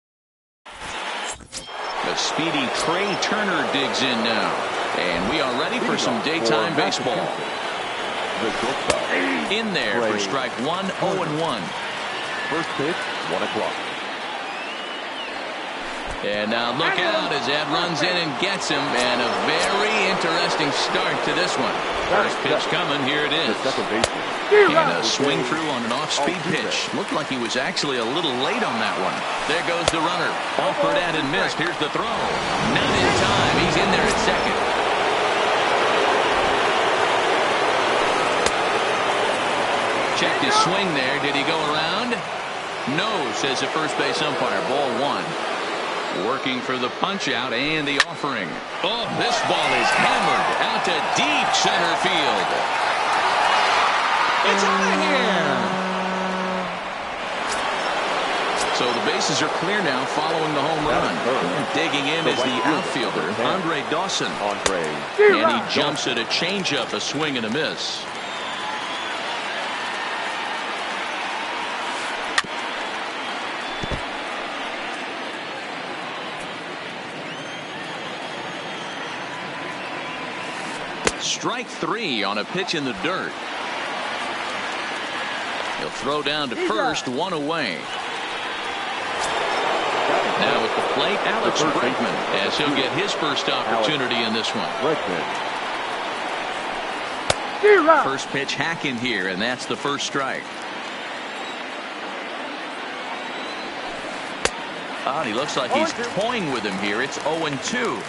The speedy Trey Turner digs in now. And we are ready for some daytime baseball. In there for strike one, 0-1. First pitch, 1 o'clock. And now look out as that runs in and gets him. And a very interesting start to this one. First pitch coming. Here it is. And a swing through on an off-speed pitch. Looked like he was actually a little late on that one. There goes the runner. Offered at and missed. Here's the throw. Not in time. He's in there at second. Checked his swing there. Did he go around? No, says the first base umpire. Ball one. Working for the punch out and the offering. Oh, this ball is hammered out to deep center field. It's out of here. So the bases are clear now following the home run. And digging in is the outfielder, Andre Dawson. And he jumps at a changeup, a swing and a miss. Strike three on a pitch in the dirt. He'll throw down to first, one away. Now at the plate, Alex Bregman, as he'll get his first opportunity in this one. First pitch hacking here, and that's the first strike. He looks like he's toying with him here. It's 0-2.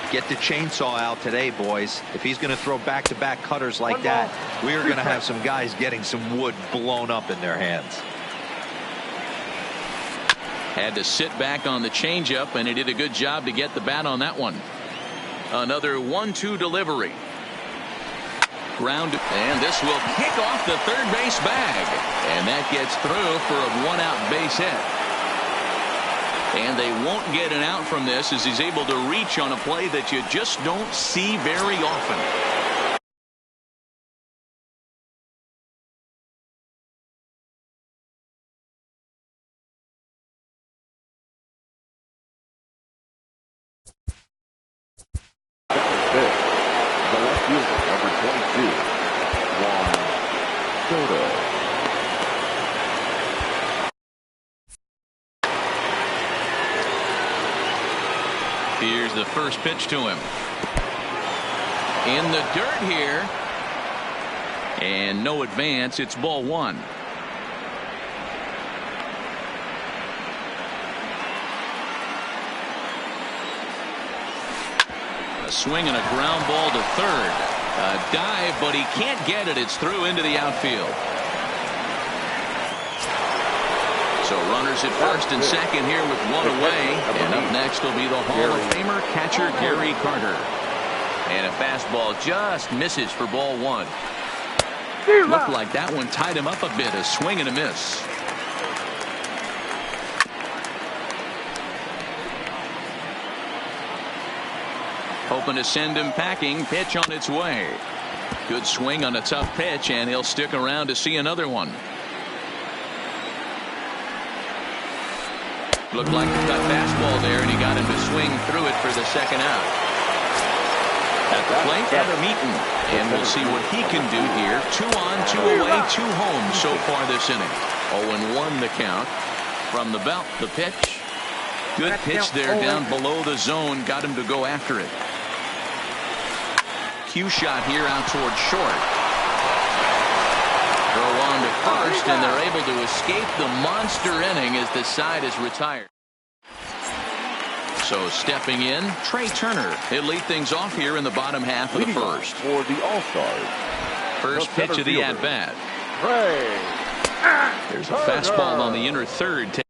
Get the chainsaw out today, boys. If he's going to throw back-to-back cutters like that, we are going to have some guys getting some wood blown up in their hands. Had to sit back on the changeup, and he did a good job to get the bat on that one. Another 1-2 delivery. Ground, and this will kick off the third base bag. And that gets through for a one-out base hit. And they won't get an out from this as he's able to reach on a play that you just don't see very often. The left fielder, number 22, Juan Soto. Here's the first pitch to him. In the dirt here. And no advance. It's ball one. A swing and a ground ball to third. A dive, but he can't get it. It's through into the outfield. So runners at first and second here with one away. And up next will be the Hall of Famer catcher Gary Carter. And a fastball just misses for ball one. Looked like that one tied him up a bit. A swing and a miss. Hoping to send him packing. Pitch on its way. Good swing on a tough pitch, and he'll stick around to see another one. Looked like a fastball there, and he got him to swing through it for the second out. At the plate, Adam Eaton. And we'll see what he can do here. 2 on, 2 away, 2 home so far this inning. 0-1 the count. From the belt, the pitch. Good pitch there down below the zone. Got him to go after it. Cue shot here out towards short. Throw on to first, and they're able to escape the monster inning as the side is retired. So stepping in, Trey Turner. He'll lead things off here in the bottom half of the first. For the All-Stars. First pitch of the at-bat. There's a fastball on the inner third.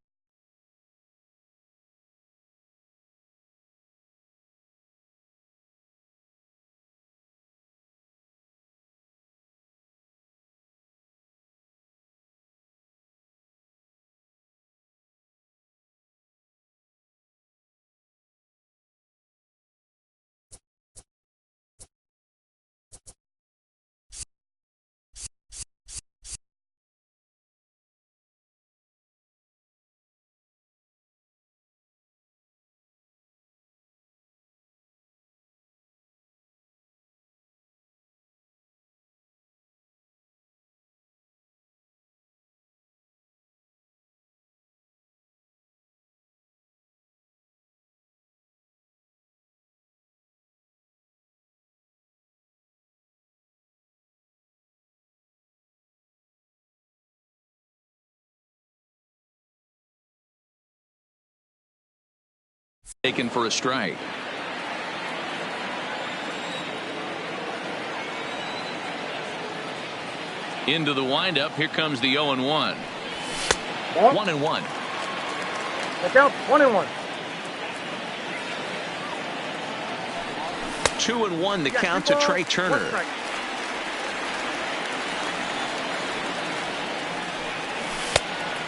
Taken for a strike. Into the windup. Here comes the 0-1. 1-1. Look out, 1-1. 2-1 the count to Trey Turner.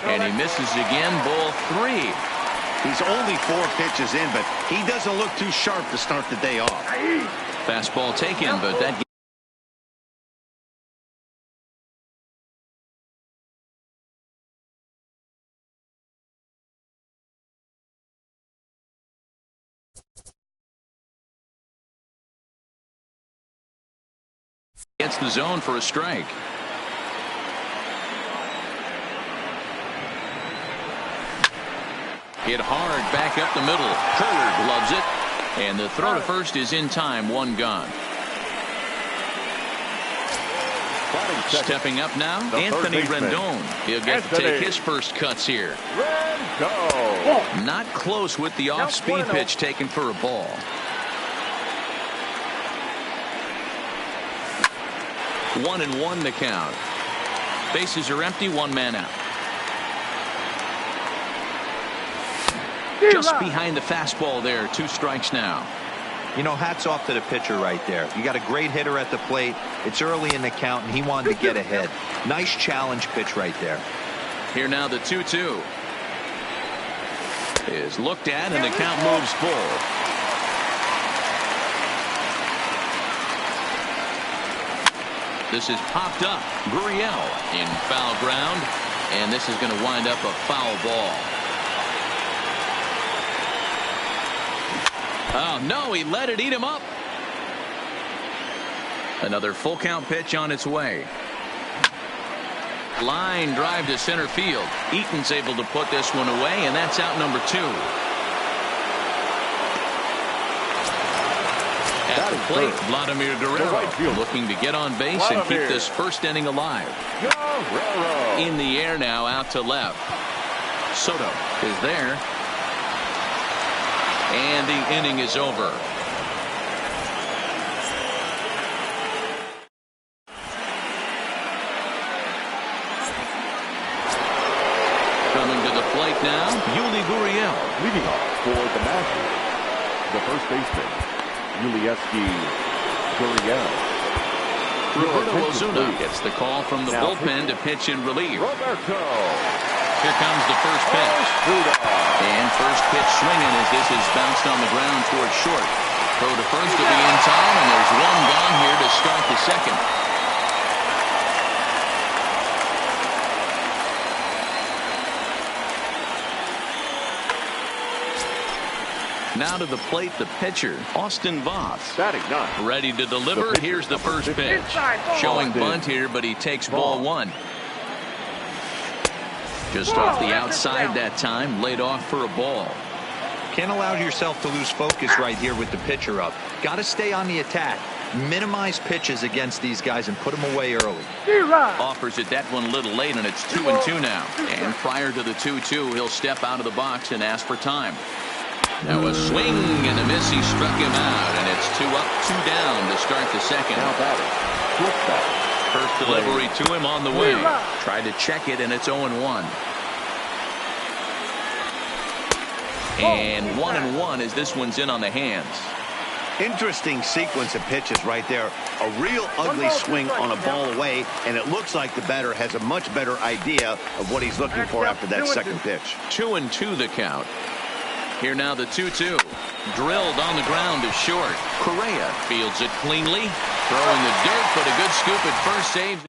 And he misses again. Ball 3. He's only 4 pitches in, but he doesn't look too sharp to start the day off. Fastball taken, but that gets the zone for a strike. Hit hard back up the middle. Hurd loves it. And the throw to first is in time. 1 gone. Stepping up now, Anthony Rendon. He'll get to take his first cuts here. Not close with the off-speed pitch taken for a ball. 1-1 the count. Bases are empty. 1 man out. Just behind the fastball there. 2 strikes now. You know, hats off to the pitcher right there. You got a great hitter at the plate. It's early in the count, and he wanted to get ahead. Nice challenge pitch right there. Here now the 2-2 is looked at, and the count moves full. This is popped up. Gurriel in foul ground, and this is going to wind up a foul ball. Oh, no, he let it eat him up. Another full count pitch on its way. Line drive to center field. Eaton's able to put this one away, and that's out number 2. At the plate, Vladimir Guerrero looking to get on base and keep this first inning alive. In the air now, out to left. Soto is there. And the inning is over. Coming to the plate now, Yuli Gurriel. Leading off for the Nationals, the first baseman, Yuli Gurriel. Roberto Ozuna gets the call from the bullpen to pitch in relief. Roberto. Here comes the first pitch. And first pitch swinging as this is bounced on the ground towards short. Throw to first to be in time, and there's 1 gone here to start the second. Now to the plate, the pitcher, Austin Voth. Batting 9. Ready to deliver. Here's the first pitch. Showing bunt here, but he takes ball 1. Just off the outside that time, laid off for a ball. Can't allow yourself to lose focus right here with the pitcher up. Got to stay on the attack. Minimize pitches against these guys and put them away early. Offers it that one a little late, and it's 2-2 now. And prior to the 2-2, he'll step out of the box and ask for time. Now a swing and a miss. He struck him out, and it's 2 up, 2 down to start the second. Now batting. Flip back. First delivery to him on the way. Tried to check it, and it's 0-1. And 1-1 as this one's in on the hands. Interesting sequence of pitches right there. A real ugly swing on a ball away, and it looks like the batter has a much better idea of what he's looking for after that second pitch. 2-2 the count. Here now the 2-2. Drilled on the ground to short. Correa fields it cleanly. Throwing the dirt, but a good scoop at first. Saves.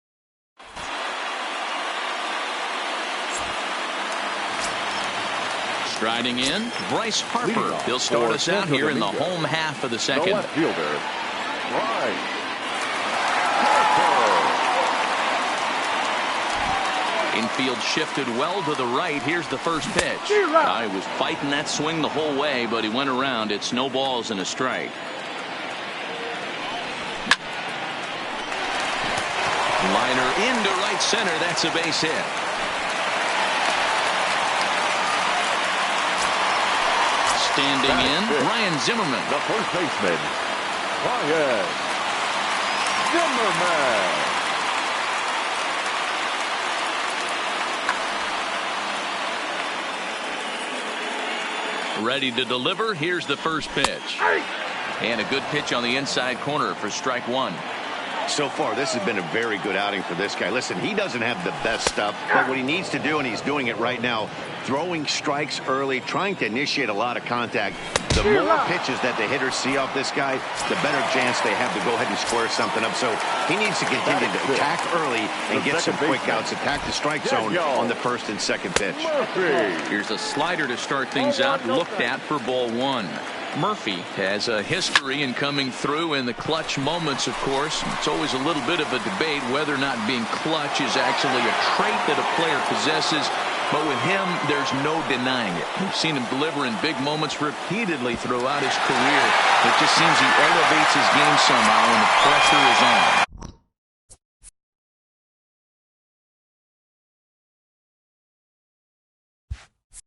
Striding in, Bryce Harper. He'll start us out here in the home half of the second. The left fielder, Bryce Harper. Infield shifted well to the right. Here's the first pitch. He was fighting that swing the whole way, but he went around. It's no balls and a strike. Liner into right center. That's a base hit. Standing in, Ryan Zimmerman. The first baseman, Ryan Zimmerman. Ready to deliver. Here's the first pitch. And a good pitch on the inside corner for strike one. So far, this has been a very good outing for this guy. Listen, he doesn't have the best stuff, but what he needs to do, and he's doing it right now, throwing strikes early, trying to initiate a lot of contact. The more pitches that the hitters see off this guy, the better chance they have to go ahead and square something up. So he needs to continue to attack early and get some quick outs, attack the strike zone on the first and second pitch. Here's a slider to start things out, looked at for ball one. Murphy has a history in coming through in the clutch moments, of course. It's always a little bit of a debate whether or not being clutch is actually a trait that a player possesses. But with him, there's no denying it. We've seen him deliver in big moments repeatedly throughout his career. It just seems he elevates his game somehow when the pressure is on.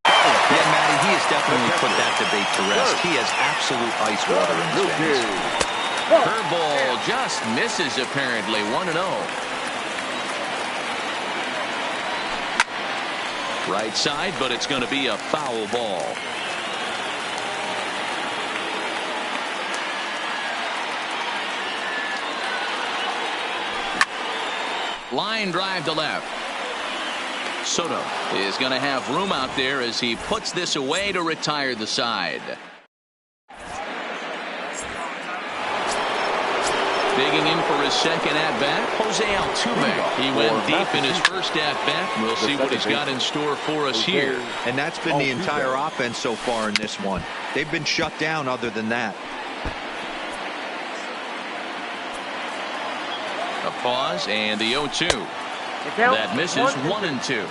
Yeah, Matty, he has definitely put that debate to rest. He has absolute ice water in his veins. Curveball just misses, apparently. 1-0. Right side, but it's going to be a foul ball. Line drive to left. Soto is going to have room out there as he puts this away to retire the side. Digging in for his second at-bat, Jose Altuve. He went deep in his first at-bat. We'll see what he's got in store for us here. And that's been the entire offense so far in this one. They've been shut down other than that. A pause and the 0-2. That misses 1-2.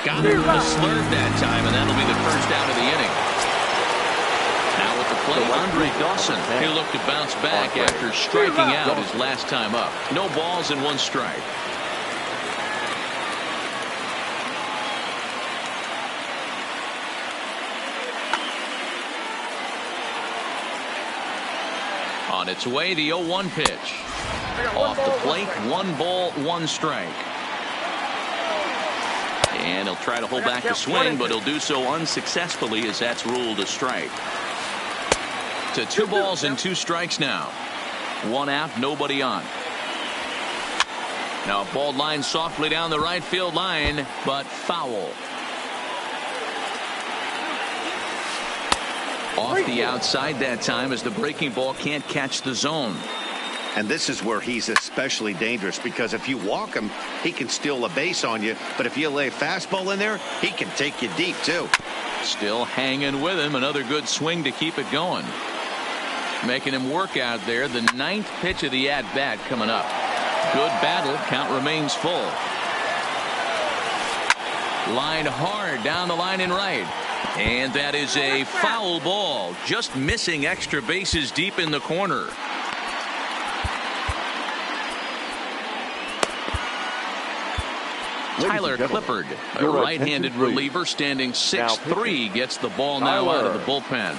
Got him with a slurve that time, and that'll be the first out of the inning. Now with the plate, Andre Dawson. He'll look to bounce back after striking out his last time up. No balls and one strike. On its way, the 0-1 pitch. Off the plate, 1 ball, 1 strike. And he'll try to hold back the swing, but he'll do so unsuccessfully as that's ruled a strike. To 2 balls and 2 strikes now. 1 out, nobody on. Now a ball line softly down the right field line, but foul. Off the outside that time as the breaking ball can't catch the zone. And this is where he's especially dangerous, because if you walk him, he can steal a base on you. But if you lay a fastball in there, he can take you deep, too. Still hanging with him. Another good swing to keep it going. Making him work out there. The 9th pitch of the at-bat coming up. Good battle. Count remains full. Line hard down the line in right. And that is a foul ball. Just missing extra bases deep in the corner. Tyler Clippard, a right-handed reliever standing 6'3", gets the ball now out of the bullpen.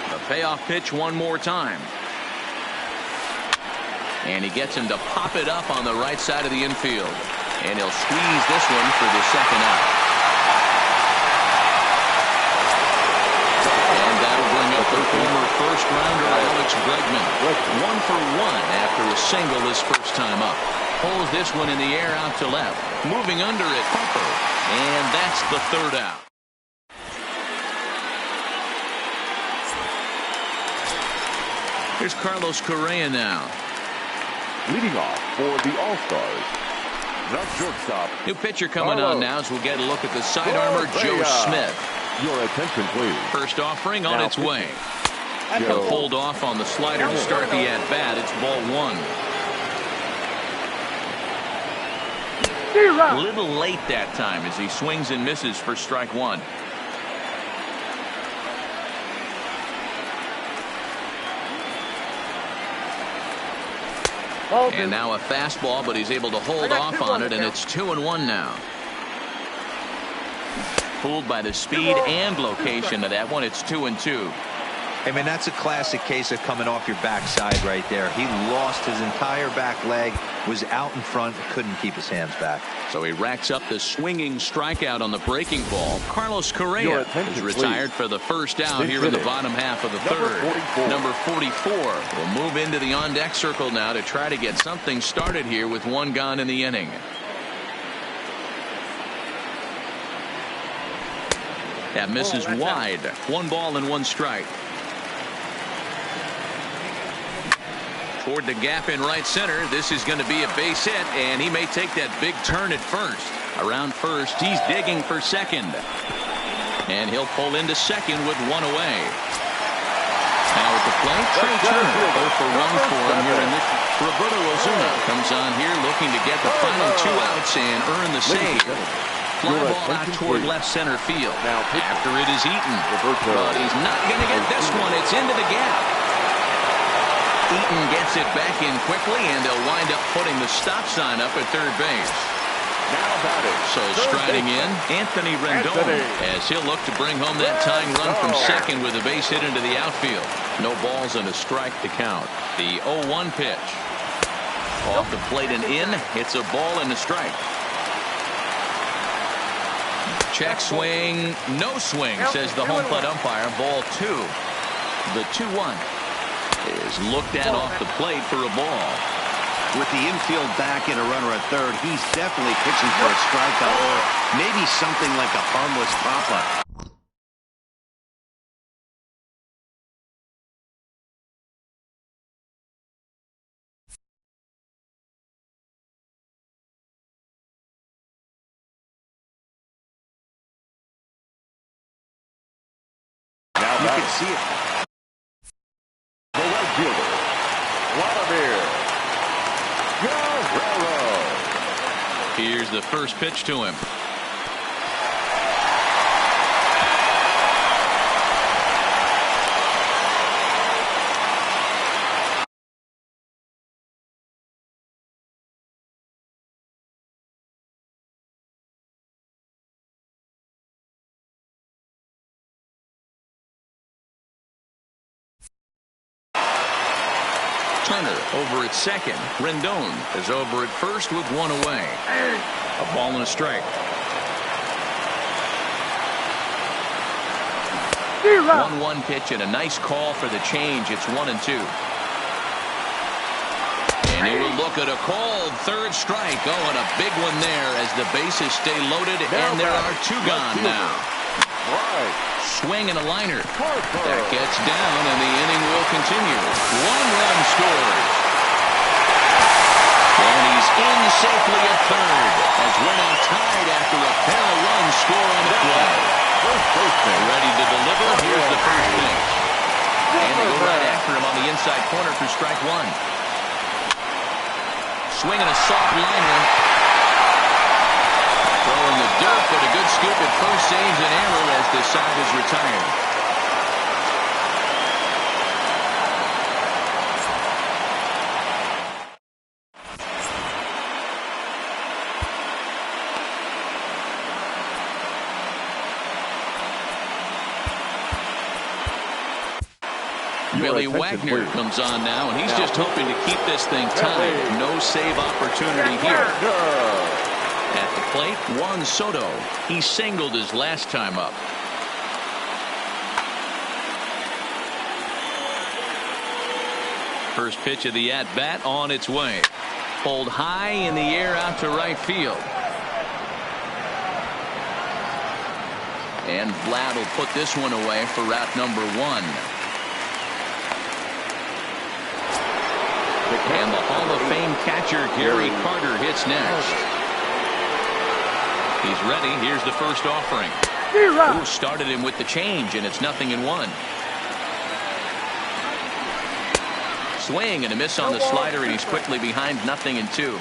The payoff pitch one more time. And he gets him to pop it up on the right side of the infield. And he'll squeeze this one for the second out. The former first-rounder Alex Bregman, 1 for 1 after a single his first time up. Pulls this one in the air out to left. Moving under it, Harper. And that's the 3rd out. Here's Carlos Correa now. Leading off for the All-Stars, the shortstop. New pitcher coming on now as we'll get a look at the sidearmer, Joe Smith. Your attention, please. First offering on its way. He'll hold off on the slider to start the at-bat. It's ball 1. A little late that time as he swings and misses for strike 1. And now a fastball, but he's able to hold off on it, and it's 2-1 now. Fooled by the speed and location of that one. It's 2-2. I mean, that's a classic case of coming off your backside right there. He lost his entire back leg, was out in front, couldn't keep his hands back. So he racks up the swinging strikeout on the breaking ball. Carlos Correa is retired for the first out here in the bottom half of the third. Number 44 will move into the on-deck circle now to try to get something started here with one gone in the inning. That misses wide. 1 ball and 1 strike. Toward the gap in right center. This is going to be a base hit, and he may take that big turn at first. Around first, he's digging for second. And he'll pull into second with 1 away. Now at the plate, Trey Turner. 0 for 1 for him here in this. Roberto Ozuna comes on here looking to get the final 2 outs and earn the save. Fly ball out toward left center field. After it is Eaton. But he's not going to get this one. It's into the gap. Eaton gets it back in quickly, and they'll wind up putting the stop sign up at third base. So striding in, Anthony Rendon, as he'll look to bring home that tying run from second with a base hit into the outfield. No balls and a strike to count. The 0-1 pitch. Off the plate and in. It's a ball and a strike. Check swing, no swing, says the home plate umpire. Ball 2. The 2-1 is looked at off the plate for a ball. With the infield back and a runner at third, he's definitely pitching for a strikeout or maybe something like a harmless pop-up. You can see it. The right fielder, Guerrero. Here's the first pitch to him. Turner over at second. Rendon is over at first with 1 away. A ball and a strike. 1-1 pitch and a nice call for the change. It's 1-2. And he will look at a called third strike. Oh, and a big one there as the bases stay loaded, and there are 2 gone now. Swing and a liner. That gets down, and the inning will continue. 1 run scored. And he's in safely at third as we're now tied after a pair of runs score on the play. Ready to deliver. Here's the first pitch. And they go right after him on the inside corner for strike 1. Swing and a soft liner. Throwing the dirt, but a good scoop at first saves an error as the side is retired. Billy Wagner comes on now, and he's just hoping to keep this thing tied. No save opportunity here. At the plate, Juan Soto. He singled his last time up. First pitch of the at-bat on its way. Pulled high in the air out to right field. And Vlad will put this one away for route number 1. And the Hall of Fame catcher Gary Carter hits next. He's ready. Here's the first offering. Ooh, started him with the change, and it's 0-1. Swing and a miss on the slider, and he's quickly behind 0-2.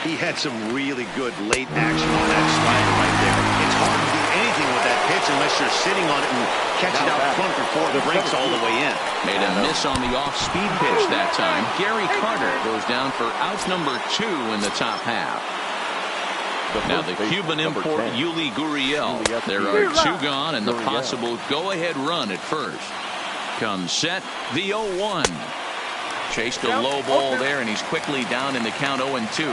He had some really good late action on that slider right there. It's hard to do anything with that pitch unless you're sitting on it and catches out front before the breaks all the way in. Made a miss on the off-speed pitch that time. Gary Carter goes down for out number 2 in the top half. Now the Cuban import Yuli Gurriel. There are 2 gone and the possible go-ahead run at first. Comes set, the 0-1. Chased a low ball there, and he's quickly down in the count 0-2.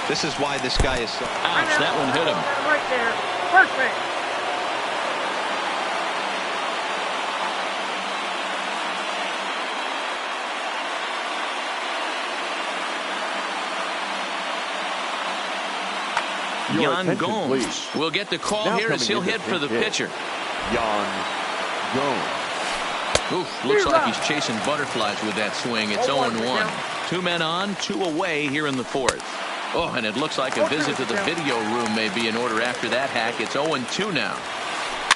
This is why this guy is so... Ouch, that one hit him. Right there. First base. Yan Gomes will get the call here as he'll hit for the pitcher. Yan Gomes. Oof, looks like he's chasing butterflies with that swing. It's 0-1. 2 men on, 2 away here in the 4th. Oh, and it looks like a visit to the video room may be in order after that hack. It's 0-2 now.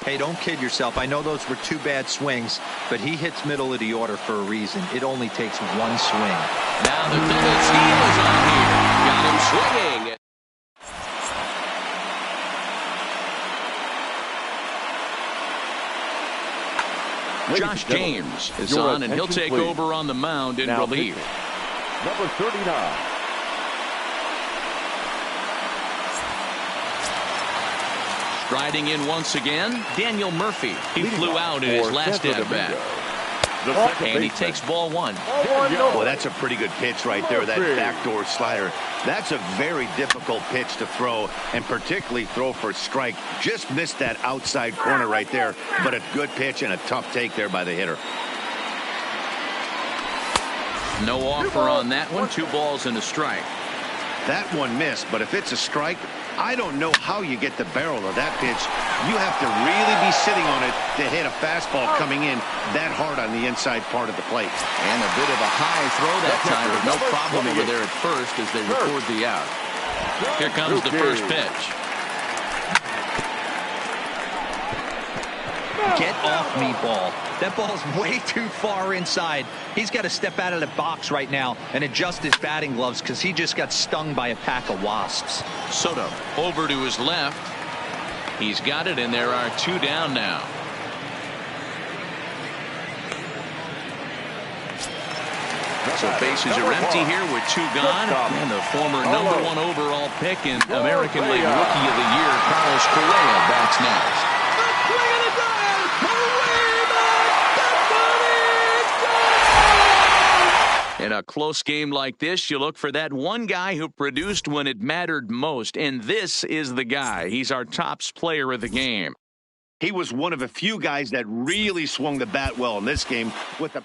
Hey, don't kid yourself. I know those were 2 bad swings, but he hits middle of the order for a reason. It only takes 1 swing. Now the double steal is on here. Got him swinging. Josh James is on, and he'll take over on the mound in relief. Number 39. Striding in once again, Daniel Murphy. He flew out in his last at-bat. And he takes ball 1. Well, that's a pretty good pitch right there, that backdoor slider. That's a very difficult pitch to throw, and particularly throw for a strike. Just missed that outside corner right there, but a good pitch and a tough take there by the hitter. No offer on that one. 2 balls and a strike. That one missed, but if it's a strike, I don't know how you get the barrel of that pitch. You have to really be sitting on it to hit a fastball coming in that hard on the inside part of the plate. And a bit of a high throw that time, but no problem over there at first as they record the out. Here comes the first pitch. Get off me, ball. That ball's way too far inside. He's got to step out of the box right now and adjust his batting gloves because he just got stung by a pack of wasps. Soto over to his left. He's got it, and there are 2 down now. So bases are empty here with 2 gone. And the former number 1 overall pick in American League Rookie of the Year, Carlos Correa, bats next. In a close game like this, you look for that one guy who produced when it mattered most, and this is the guy. He's our tops player of the game. He was one of a few guys that really swung the bat well in this game with a